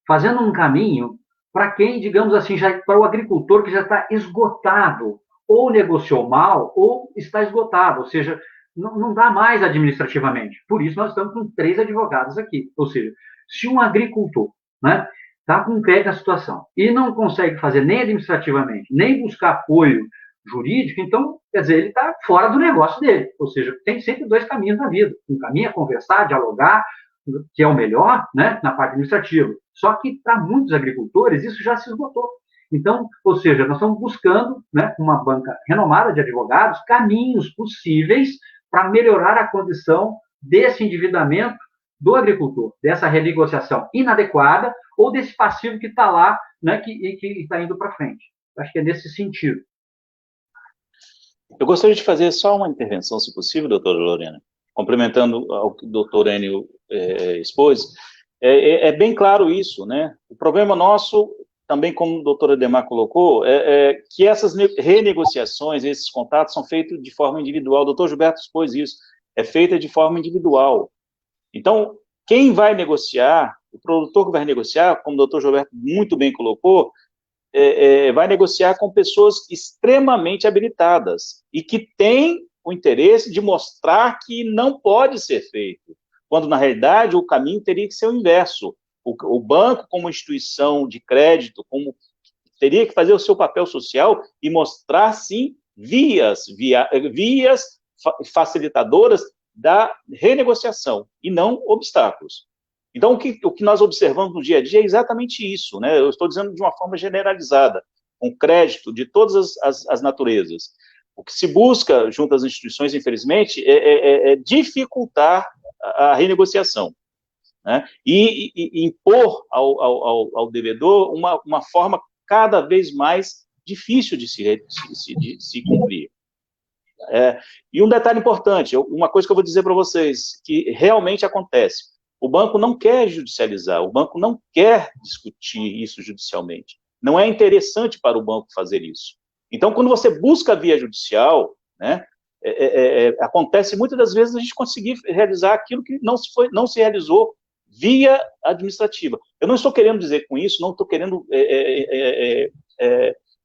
fazendo um caminho para quem, digamos assim, para o agricultor que já está esgotado, ou negociou mal, ou está esgotado, ou seja, não dá mais administrativamente. Por isso nós estamos com 3 advogados aqui. Ou seja, se um agricultor, né, está com crédito na situação e não consegue fazer nem administrativamente, nem buscar apoio jurídico, então, quer dizer, ele está fora do negócio dele. Ou seja, tem sempre 2 caminhos na vida. Um caminho é conversar, dialogar, que é o melhor, né, na parte administrativa. Só que, para muitos agricultores, isso já se esgotou. Então, ou seja, nós estamos buscando, né, uma banca renomada de advogados, caminhos possíveis para melhorar a condição desse endividamento do agricultor, dessa renegociação inadequada ou desse passivo que está lá, né, que está indo para frente. Acho que é nesse sentido. Eu gostaria de fazer só uma intervenção, se possível, doutora Lorena, complementando ao que o doutor Enio expôs. É bem claro isso, né? O problema nosso, também como o doutor Ademar colocou, é que essas renegociações, esses contratos são feitos de forma individual. O doutor Gilberto expôs isso, é feita de forma individual. Então, quem vai negociar, o produtor que vai negociar, como o doutor Gilberto muito bem colocou, vai negociar com pessoas extremamente habilitadas e que têm o interesse de mostrar que não pode ser feito, quando, na realidade, o caminho teria que ser o inverso. O banco, como instituição de crédito, teria que fazer o seu papel social e mostrar, sim, vias facilitadoras da renegociação, e não obstáculos. Então, o que nós observamos no dia a dia é exatamente isso, né? Eu estou dizendo de uma forma generalizada, com crédito de todas as naturezas. O que se busca, junto às instituições, infelizmente, é dificultar a renegociação, né? E impor ao devedor uma forma cada vez mais difícil de se cumprir. E um detalhe importante, uma coisa que eu vou dizer para vocês, que realmente acontece: o banco não quer judicializar, o banco não quer discutir isso judicialmente. Não é interessante para o banco fazer isso. Então, quando você busca a via judicial, né, acontece muitas das vezes a gente conseguir realizar aquilo que não se realizou via administrativa. Eu não estou querendo dizer com isso, não estou querendo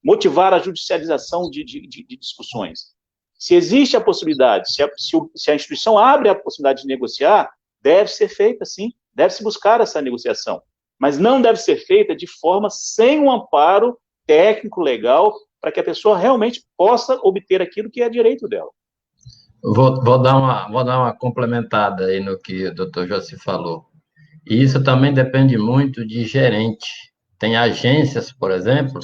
motivar a judicialização de discussões. Se existe a possibilidade, se a instituição abre a possibilidade de negociar, deve ser feita, sim, deve-se buscar essa negociação, mas não deve ser feita de forma sem um amparo técnico, legal, para que a pessoa realmente possa obter aquilo que é direito dela. Vou dar uma complementada aí no que o doutor Joci falou. E isso também depende muito de gerente. Tem agências, por exemplo,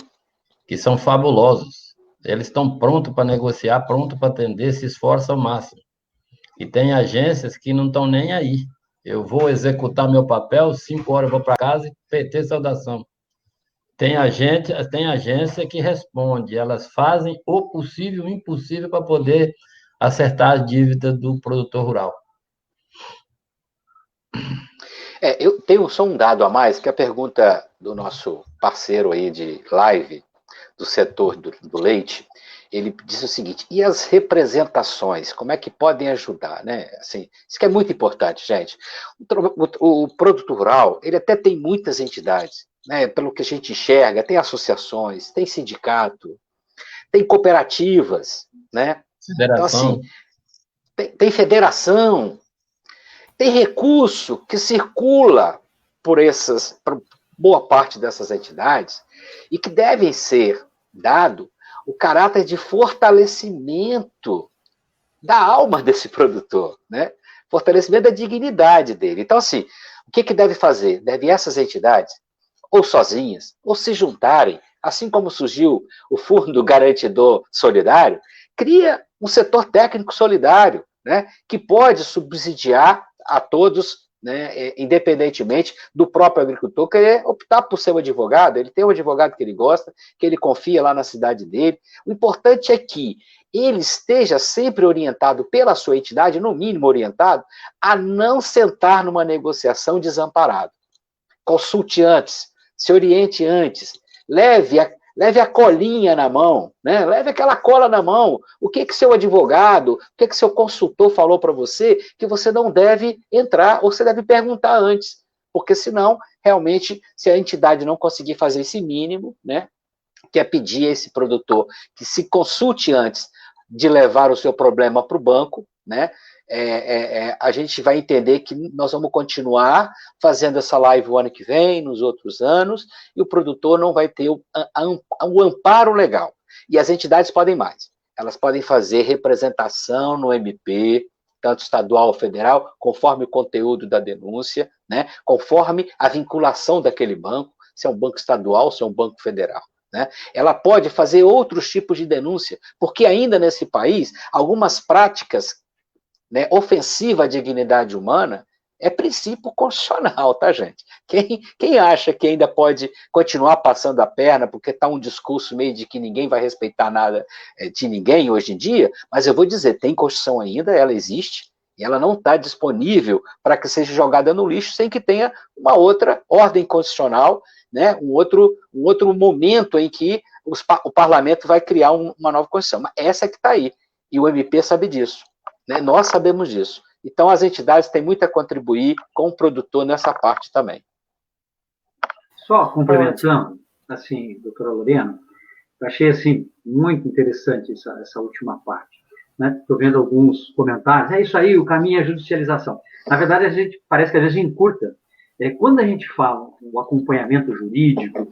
que são fabulosos. Eles estão prontos para negociar, prontos para atender, se esforçam ao máximo. E tem agências que não estão nem aí. Eu vou executar meu papel, 5 horas eu vou para casa e PT saudação. Tem agência que responde, elas fazem o possível e o impossível para poder acertar as dívidas do produtor rural. Eu tenho só um dado a mais, que é a pergunta do nosso parceiro aí de live, do setor do leite. Ele disse o seguinte: e as representações, como é que podem ajudar, né? Assim, isso que é muito importante, gente. O produtor rural, ele até tem muitas entidades, né? Pelo que a gente enxerga, tem associações, tem sindicato, tem cooperativas, né? Federação. Então, assim, tem federação, tem recurso que circula por boa parte dessas entidades e que devem ser dado o caráter de fortalecimento da alma desse produtor, né? Fortalecimento da dignidade dele. Então, assim, o que deve fazer? Deve essas entidades, ou sozinhas, ou se juntarem, assim como surgiu o Fundo Garantidor Solidário, cria um setor técnico solidário, né, que pode subsidiar a todos, né, independentemente do próprio agricultor querer optar por ser um advogado. Ele tem um advogado que ele gosta, que ele confia lá na cidade dele. O importante é que ele esteja sempre orientado pela sua entidade, no mínimo orientado, a não sentar numa negociação desamparado. Consulte antes, se oriente antes, leve a colinha na mão, né? Leve aquela cola na mão. O que seu advogado, o que seu consultor falou para você que você não deve entrar, ou você deve perguntar antes, porque senão, realmente, se a entidade não conseguir fazer esse mínimo, né, que é pedir a esse produtor que se consulte antes de levar o seu problema para o banco, né, a gente vai entender que nós vamos continuar fazendo essa live o ano que vem, nos outros anos, e o produtor não vai ter o amparo legal. E as entidades podem mais. Elas podem fazer representação no MP, tanto estadual ou federal, conforme o conteúdo da denúncia, né, conforme a vinculação daquele banco, se é um banco estadual, se é um banco federal. Né? Ela pode fazer outros tipos de denúncia, porque ainda nesse país, algumas práticas, né, ofensiva à dignidade humana é princípio constitucional, tá, gente? Quem acha que ainda pode continuar passando a perna porque está um discurso meio de que ninguém vai respeitar nada de ninguém hoje em dia, mas eu vou dizer, tem Constituição ainda, ela existe, e ela não está disponível para que seja jogada no lixo sem que tenha uma outra ordem constitucional, né, um outro momento em que o parlamento vai criar uma nova Constituição. Mas essa é que está aí, e o MP sabe disso. Né? Nós sabemos disso. Então, as entidades têm muito a contribuir com o produtor nessa parte também. Só complementando, assim, doutora Lorena, eu achei, assim, muito interessante essa última parte. Estou vendo alguns comentários, é isso aí, o caminho é a judicialização. Na verdade, parece que às vezes encurta. Quando a gente fala o acompanhamento jurídico,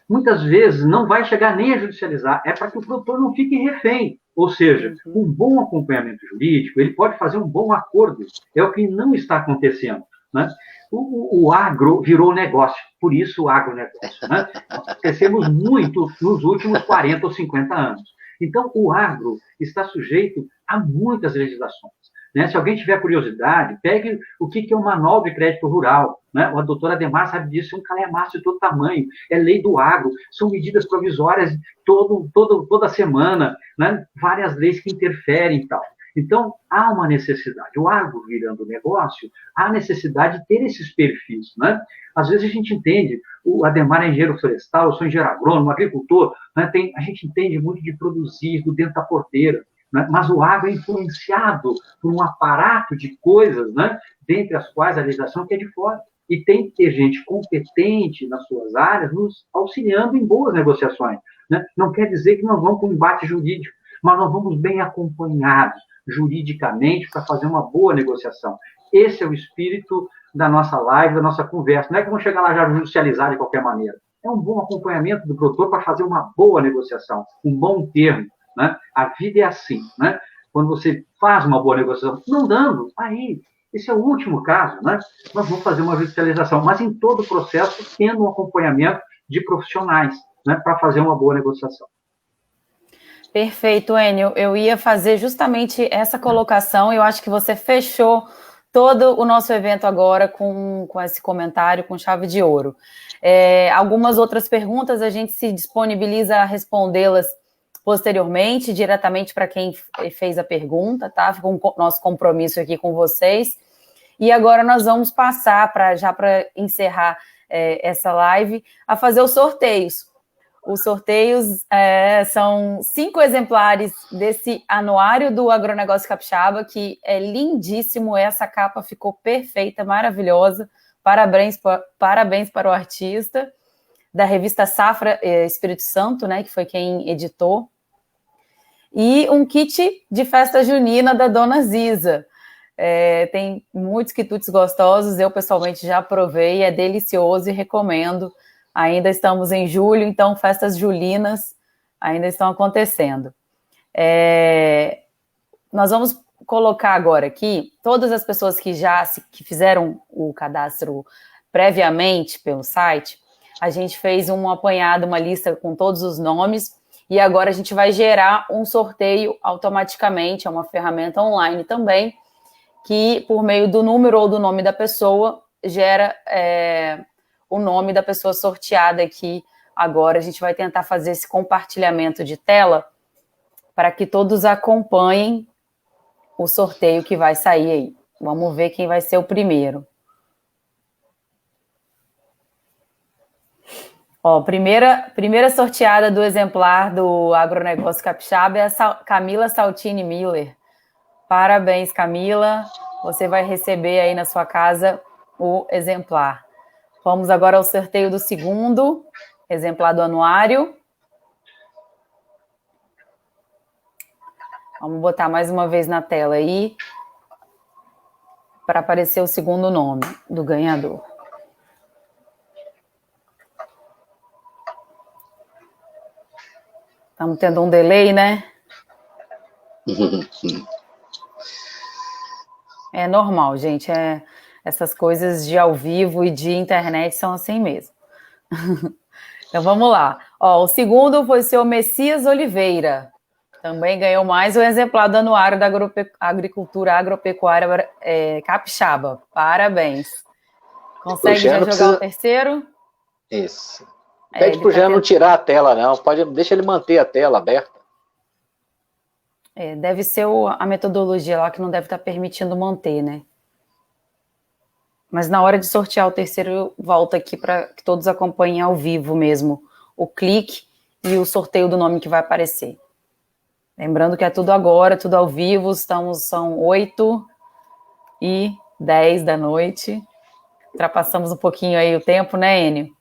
muitas vezes não vai chegar nem a judicializar, é para que o produtor não fique refém. Ou seja, um bom acompanhamento jurídico, ele pode fazer um bom acordo. É o que não está acontecendo. Né? O agro virou negócio, por isso o agronegócio. Né? Nós crescemos muito nos últimos 40 ou 50 anos. Então, o agro está sujeito a muitas legislações. Né? Se alguém tiver curiosidade, pegue o que é o Manual de Crédito Rural. Né? A doutora Ademar sabe disso, é um calhamaço de todo tamanho. É lei do agro, são medidas provisórias toda semana, né? Várias leis que interferem e tal. Então, há uma necessidade. O agro virando negócio, há necessidade de ter esses perfis. Né? Às vezes a gente entende, o Ademar é engenheiro florestal, eu sou engenheiro agrônomo, agricultor, né? A gente entende muito de produzir do dentro da porteira. Né? Mas o agro é influenciado por um aparato de coisas, né? Dentre as quais a legislação que é de fora. E tem que ter gente competente nas suas áreas nos auxiliando em boas negociações. Né? Não quer dizer que nós vamos para um embate jurídico, mas nós vamos bem acompanhados juridicamente para fazer uma boa negociação. Esse é o espírito da nossa live, da nossa conversa. Não é que vamos chegar lá já judicializar de qualquer maneira. É um bom acompanhamento do produtor para fazer uma boa negociação, um bom termo. Né? A vida é assim. Né? Quando você faz uma boa negociação, não dando, aí, esse é o último caso, né? Nós vamos fazer uma judicialização, mas em todo o processo, tendo um acompanhamento de profissionais, né? Para fazer uma boa negociação. Perfeito, Enio. Eu ia fazer justamente essa colocação. Eu acho que você fechou todo o nosso evento agora com esse comentário, com chave de ouro. Algumas outras perguntas a gente se disponibiliza a respondê-las posteriormente, diretamente para quem fez a pergunta, tá? Fica o nosso compromisso aqui com vocês. E agora nós vamos passar, para encerrar essa live, a fazer os sorteios. Os sorteios são 5 exemplares desse anuário do Agronegócio Capixaba, que é lindíssimo, essa capa ficou perfeita, maravilhosa, parabéns para o artista, da revista Safra Espírito Santo, né, que foi quem editou, e um kit de festa junina da Dona Ziza. Tem muitos quitutes gostosos, eu pessoalmente já provei, é delicioso e recomendo. Ainda estamos em julho, então festas julinas ainda estão acontecendo. Nós vamos colocar agora aqui todas as pessoas que que fizeram o cadastro previamente pelo site. A gente fez um apanhado, uma lista com todos os nomes, e agora a gente vai gerar um sorteio automaticamente, é uma ferramenta online também, que por meio do número ou do nome da pessoa, gera o nome da pessoa sorteada aqui. Agora a gente vai tentar fazer esse compartilhamento de tela para que todos acompanhem o sorteio que vai sair aí. Vamos ver quem vai ser o primeiro. Ó, primeira sorteada do exemplar do Agronegócio Capixaba é a Camila Saltini Miller. Parabéns, Camila. Você vai receber aí na sua casa o exemplar. Vamos agora ao sorteio do segundo exemplar do anuário. Vamos botar mais uma vez na tela aí para aparecer o segundo nome do ganhador. Estamos tendo um delay, né? É normal, gente. Essas coisas de ao vivo e de internet são assim mesmo. Então, vamos lá. Ó, o segundo foi o seu Messias Oliveira. Também ganhou mais um exemplar do anuário da Agricultura Agropecuária Capixaba. Parabéns. Consegue já jogar o terceiro? Isso. Pede para o Jean não tirar a tela, não. Deixa ele manter a tela aberta. Deve ser a metodologia lá que não deve estar permitindo manter, né? Mas na hora de sortear o terceiro, eu volto aqui para que todos acompanhem ao vivo mesmo o clique e o sorteio do nome que vai aparecer. Lembrando que é tudo agora, tudo ao vivo, são 8h10 da noite. Ultrapassamos um pouquinho aí o tempo, né, Enio?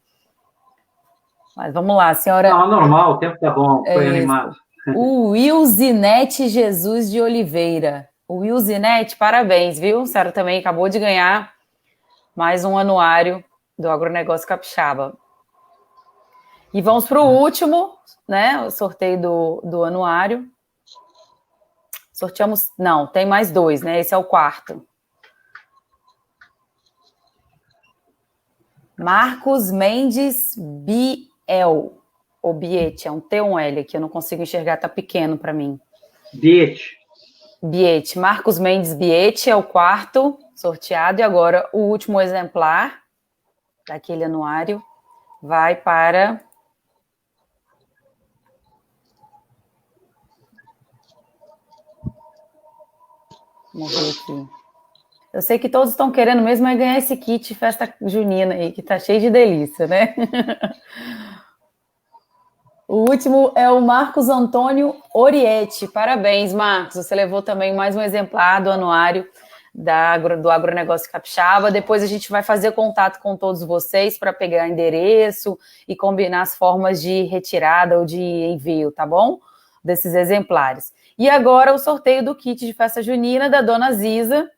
Mas vamos lá, senhora... Não, normal, o tempo tá bom, foi animado. O Wilzinete Jesus de Oliveira. O Wilzinete, parabéns, viu? A senhora também acabou de ganhar mais um anuário do Agronegócio Capixaba. E vamos para o último, né? O sorteio do anuário. Sorteamos... Não, tem mais 2, né? Esse é o quarto. Marcos Mendes Biel. Ou Biete, é um T ou um L aqui, eu não consigo enxergar, tá pequeno para mim. Biete. Marcos Mendes Biete é o quarto sorteado, e agora o último exemplar daquele anuário vai para... Vamos ver aqui. Eu sei que todos estão querendo mesmo é ganhar esse kit festa junina aí, que tá cheio de delícia, né? O último é o Marcos Antônio Oriete. Parabéns, Marcos. Você levou também mais um exemplar do anuário do Agronegócio Capixaba. Depois a gente vai fazer contato com todos vocês para pegar endereço e combinar as formas de retirada ou de envio, tá bom? Desses exemplares. E agora o sorteio do kit de festa junina da Dona Ziza,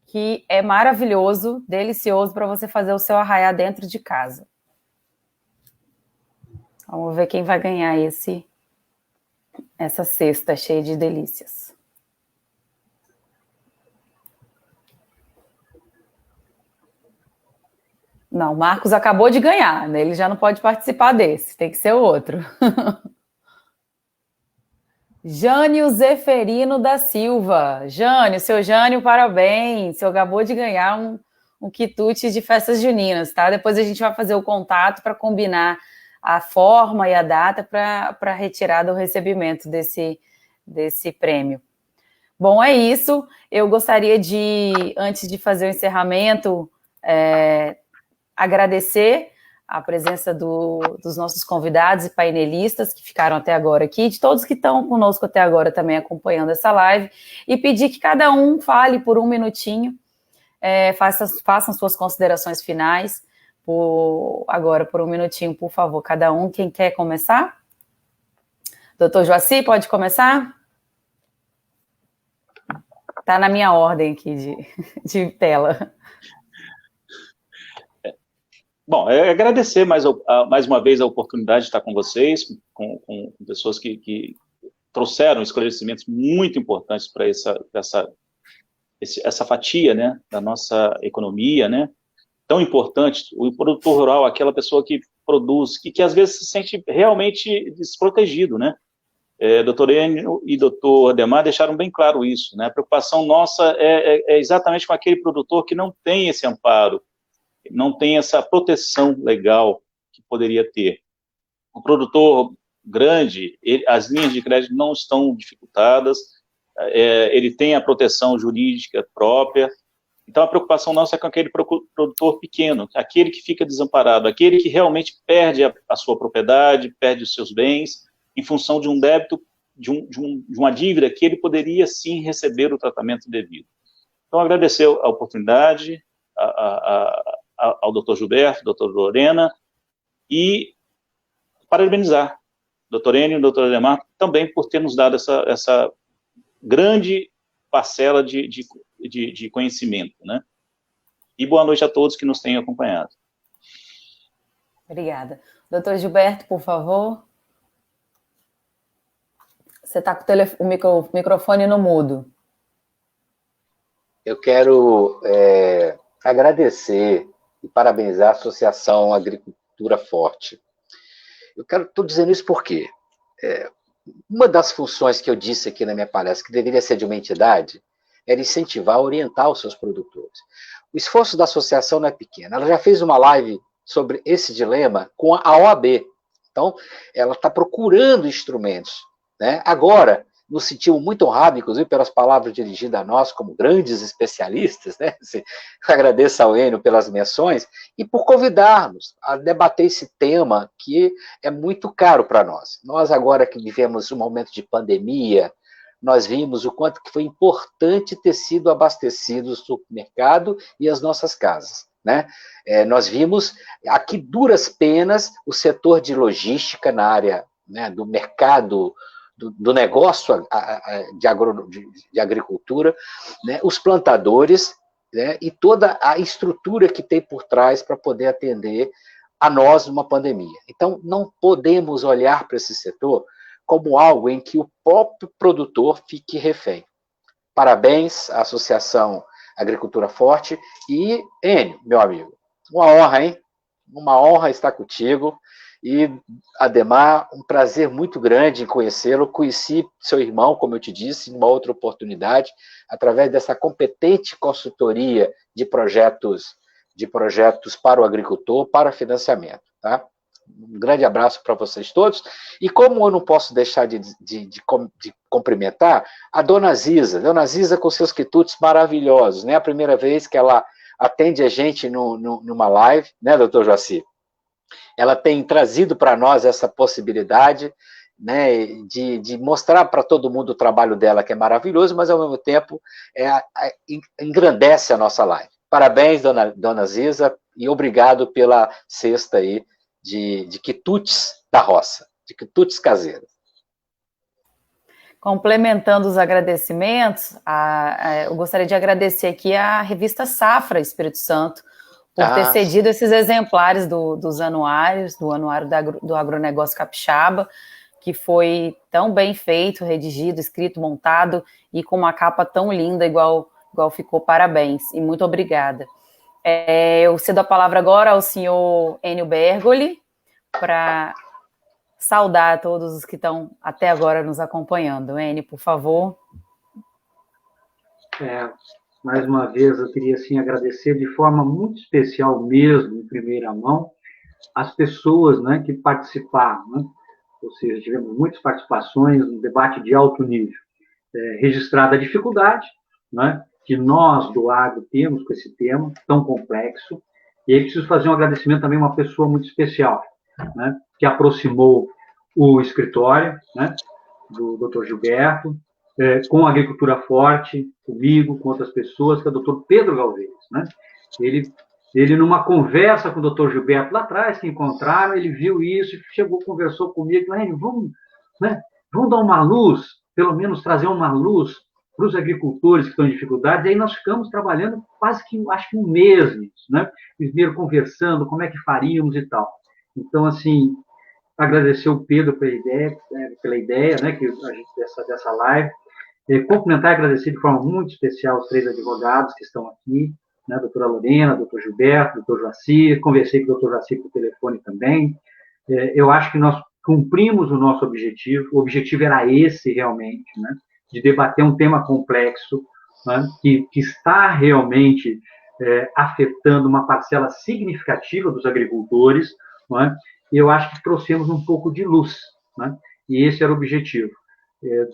que é maravilhoso, delicioso para você fazer o seu arraiá dentro de casa. Vamos ver quem vai ganhar essa cesta cheia de delícias. Não, o Marcos acabou de ganhar, né? Ele já não pode participar desse, tem que ser o outro. Jânio Zeferino da Silva. Seu Jânio, parabéns. Você acabou de ganhar um quitute de festas juninas, tá? Depois a gente vai fazer o contato para combinar a forma e a data para a retirada ou recebimento desse prêmio. Bom, é isso. Eu gostaria de, antes de fazer o encerramento, agradecer a presença dos nossos convidados e painelistas que ficaram até agora aqui, de todos que estão conosco até agora também acompanhando essa live, e pedir que cada um fale por um minutinho, façam suas considerações finais, agora por um minutinho, por favor, cada um. Quem quer começar? Doutor Joaci, pode começar? Está na minha ordem aqui de tela. Bom, agradecer mais uma vez a oportunidade de estar com vocês, com pessoas que trouxeram esclarecimentos muito importantes para essa fatia, né, da nossa economia, né, tão importante. O produtor rural, aquela pessoa que produz, que às vezes se sente realmente desprotegido, né? Doutor Enio e doutor Ademar deixaram bem claro isso, né? A preocupação nossa é exatamente com aquele produtor que não tem esse amparo, não tem essa proteção legal que poderia ter. O produtor grande, as linhas de crédito não estão dificultadas, ele tem a proteção jurídica própria. Então, a preocupação nossa é com aquele produtor pequeno, aquele que fica desamparado, aquele que realmente perde a sua propriedade, perde os seus bens, em função de um débito, de uma dívida que ele poderia, sim, receber o tratamento devido. Então, agradecer a oportunidade ao doutor Gilberto, doutor Lorena, e parabenizar o doutor Enio e o doutor Ademar também por ter nos dado essa grande parcela de conhecimento, né? E boa noite a todos que nos têm acompanhado. Obrigada. Doutor Gilberto, por favor. Você está com o microfone no mudo. Eu quero agradecer e parabenizar a Associação Agricultura Forte. Estou dizendo isso porque uma das funções que eu disse aqui na minha palestra, que deveria ser de uma entidade, era incentivar, orientar os seus produtores. O esforço da associação não é pequeno. Ela já fez uma live sobre esse dilema com a OAB. Então, ela está procurando instrumentos, né? Agora, nos sentimos muito honrados, inclusive, pelas palavras dirigidas a nós, como grandes especialistas, né? Agradeço ao Enio pelas menções, e por convidar-nos a debater esse tema que é muito caro para nós. Nós, agora que vivemos um momento de pandemia, nós vimos o quanto que foi importante ter sido abastecido o supermercado e as nossas casas. né? Nós vimos, aqui duras penas, o setor de logística na área, né, do mercado, do negócio de agricultura, né, os plantadores, né, e toda a estrutura que tem por trás para poder atender a nós numa pandemia. Então, não podemos olhar para esse setor como algo em que o próprio produtor fique refém. Parabéns à Associação Agricultura Forte e, Enio, meu amigo, uma honra, hein? Uma honra estar contigo. E, Ademar, um prazer muito grande em conhecê-lo. Conheci seu irmão, como eu te disse, em uma outra oportunidade, através dessa competente consultoria de projetos para o agricultor, para financiamento. Tá? Um grande abraço para vocês todos. E como eu não posso deixar de cumprimentar a Dona Ziza com seus quitutes maravilhosos, né? A primeira vez que ela atende a gente numa live, né, doutor Joaci? Ela tem trazido para nós essa possibilidade, né, de mostrar para todo mundo o trabalho dela, que é maravilhoso, mas, ao mesmo tempo, engrandece a nossa live. Parabéns, dona Ziza, e obrigado pela cesta aí de quitutes da roça, de quitutes caseiros. Complementando os agradecimentos, eu gostaria de agradecer aqui a revista Safra Espírito Santo, por ter cedido esses exemplares dos anuários, do anuário do agronegócio capixaba, que foi tão bem feito, redigido, escrito, montado, e com uma capa tão linda, igual ficou. Parabéns, e muito obrigada. Eu cedo a palavra agora ao senhor Enio Bergoli, para saudar a todos os que estão até agora nos acompanhando. Enio, por favor. Mais uma vez, eu queria assim, agradecer de forma muito especial mesmo, em primeira mão, as pessoas, né, que participaram, né? Ou seja, tivemos muitas participações no debate de alto nível. Registrada a dificuldade, né, que nós do agro temos com esse tema tão complexo, e aí preciso fazer um agradecimento também a uma pessoa muito especial, né, que aproximou o escritório, né, do Dr. Gilberto, com a Agricultura Forte, comigo, com outras pessoas, que é o Dr. Pedro Galvez, né? Ele, numa conversa com o Dr. Gilberto lá atrás, que encontraram, ele viu isso, chegou, conversou comigo, vamos dar uma luz, pelo menos trazer uma luz para os agricultores que estão em dificuldade. E aí nós ficamos trabalhando quase que, acho que um mês nisso, né? Primeiro conversando, como é que faríamos e tal. Então, assim, agradecer o Pedro pela ideia, né, que a gente, dessa live. Cumprimentar e agradecer de forma muito especial os 3 advogados que estão aqui, né, a doutora Lorena, doutor Gilberto, doutor Joaci. Conversei com o doutor Joaci por telefone também. Eu acho que nós cumprimos o nosso objetivo. O objetivo era esse, realmente, né, de debater um tema complexo, né, que está realmente afetando uma parcela significativa dos agricultores, né, e eu acho que trouxemos um pouco de luz, né, e esse era o objetivo.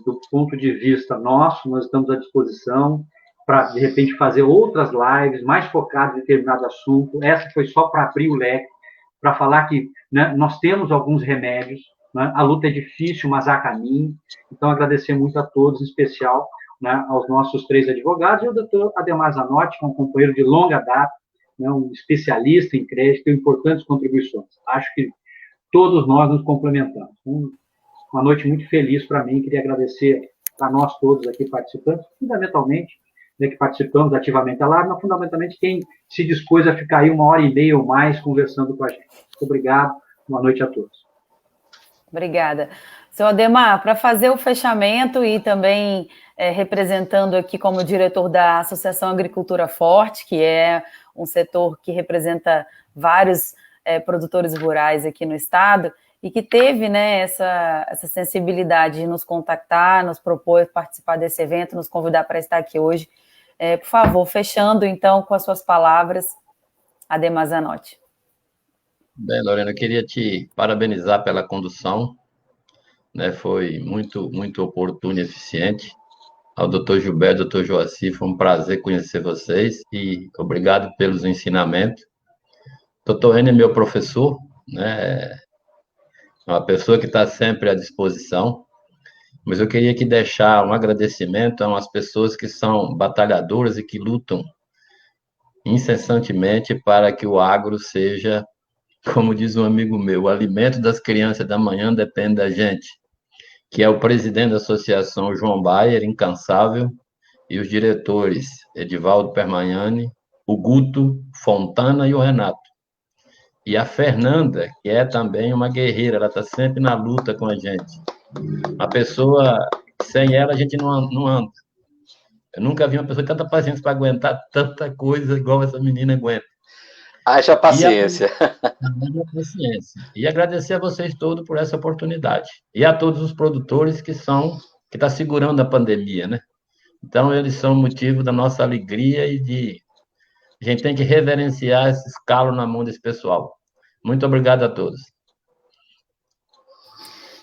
Do ponto de vista nosso, nós estamos à disposição para, de repente, fazer outras lives mais focadas em determinado assunto. Essa foi só para abrir o leque, para falar que, né, nós temos alguns remédios, né, a luta é difícil, mas há caminho. Então, agradecer muito a todos, em especial, né, aos nossos 3 advogados, e ao doutor Ademar Zanotti, que é um companheiro de longa data, né, um especialista em crédito, tem importantes contribuições. Acho que todos nós nos complementamos. Uma noite muito feliz para mim. Queria agradecer a nós todos aqui participantes, fundamentalmente, né, que participamos ativamente da live, mas fundamentalmente quem se dispôs a ficar aí 1h30 ou mais conversando com a gente. Muito obrigado. Boa noite a todos. Obrigada. Seu Ademar, para fazer o fechamento e também representando aqui como diretor da Associação Agricultura Forte, que é um setor que representa vários produtores rurais aqui no estado, e que teve, né, essa sensibilidade de nos contactar, nos propor participar desse evento, nos convidar para estar aqui hoje. Por favor, fechando, então, com as suas palavras, Ademar Zanotti. Bem, Lorena, eu queria te parabenizar pela condução, né, foi muito, muito oportuno e eficiente. Ao doutor Gilberto, doutor Joaci, foi um prazer conhecer vocês e obrigado pelos ensinamentos. Doutor Enio é meu professor, né, uma pessoa que está sempre à disposição, mas eu queria aqui deixar um agradecimento a umas pessoas que são batalhadoras e que lutam incessantemente para que o agro seja, como diz um amigo meu, o alimento das crianças da manhã depende da gente, que é o presidente da associação, João Bayer, incansável, e os diretores, Edivaldo Permagnani, o Guto, Fontana e o Renato. E a Fernanda, que é também uma guerreira, ela está sempre na luta com a gente. Uma pessoa, sem ela a gente não anda. Eu nunca vi uma pessoa com tanta paciência para aguentar tanta coisa igual essa menina aguenta. Haja paciência. E agradecer a vocês todos por essa oportunidade. E a todos os produtores que estão segurando a pandemia, né? Então, eles são motivo da nossa alegria e a gente tem que reverenciar esse calo na mão desse pessoal. Muito obrigado a todos.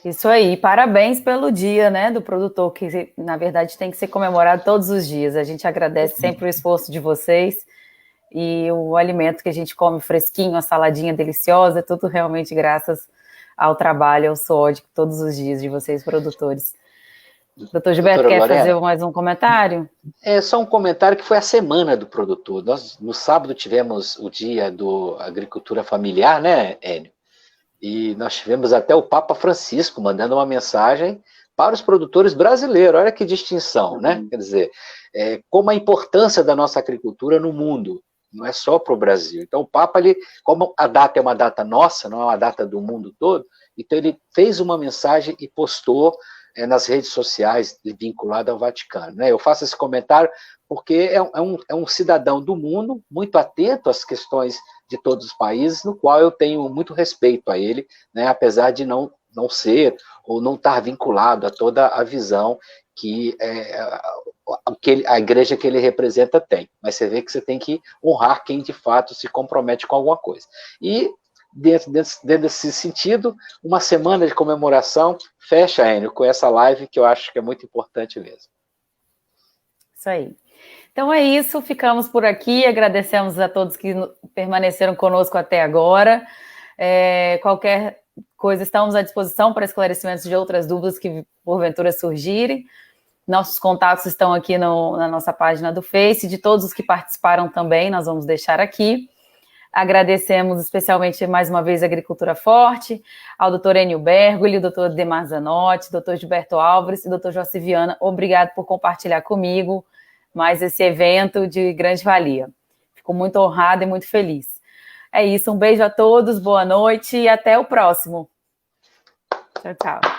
Isso aí, parabéns pelo dia, né, do produtor, que na verdade tem que ser comemorado todos os dias. A gente agradece sempre o esforço de vocês e o alimento que a gente come fresquinho, a saladinha deliciosa, tudo realmente graças ao trabalho, ao suor de todos os dias de vocês, produtores. Doutor Gilberto, quer fazer mais um comentário? É só um comentário que foi a semana do produtor. Nós, no sábado, tivemos o dia do agricultura familiar, né, Enio? E nós tivemos até o Papa Francisco mandando uma mensagem para os produtores brasileiros. Olha que distinção, né? Quer dizer, como a importância da nossa agricultura no mundo, não é só para o Brasil. Então, o Papa, como a data é uma data nossa, não é uma data do mundo todo, então ele fez uma mensagem e postou nas redes sociais vinculada ao Vaticano, né? Eu faço esse comentário porque é um cidadão do mundo muito atento às questões de todos os países, no qual eu tenho muito respeito a ele, né? Apesar de não ser ou não estar vinculado a toda a visão que a igreja que ele representa tem. Mas você vê que você tem que honrar quem de fato se compromete com alguma coisa. E dentro desse sentido, uma semana de comemoração fecha, Enio, com essa live que eu acho que é muito importante mesmo. Isso aí. Então é isso, ficamos por aqui, agradecemos a todos que permaneceram conosco até agora. Qualquer coisa, estamos à disposição para esclarecimentos de outras dúvidas que porventura surgirem. Nossos contatos estão aqui na nossa página do Face, de todos os que participaram também, nós vamos deixar aqui. Agradecemos especialmente mais uma vez a Agricultura Forte, ao doutor Enio Bergoli, ao doutor Demar Zanotti, doutor Gilberto Álvares e doutor Joci Viana. Obrigado por compartilhar comigo mais esse evento de grande valia. Fico muito honrada e muito feliz. É isso, um beijo a todos, boa noite e até o próximo. Tchau, tchau.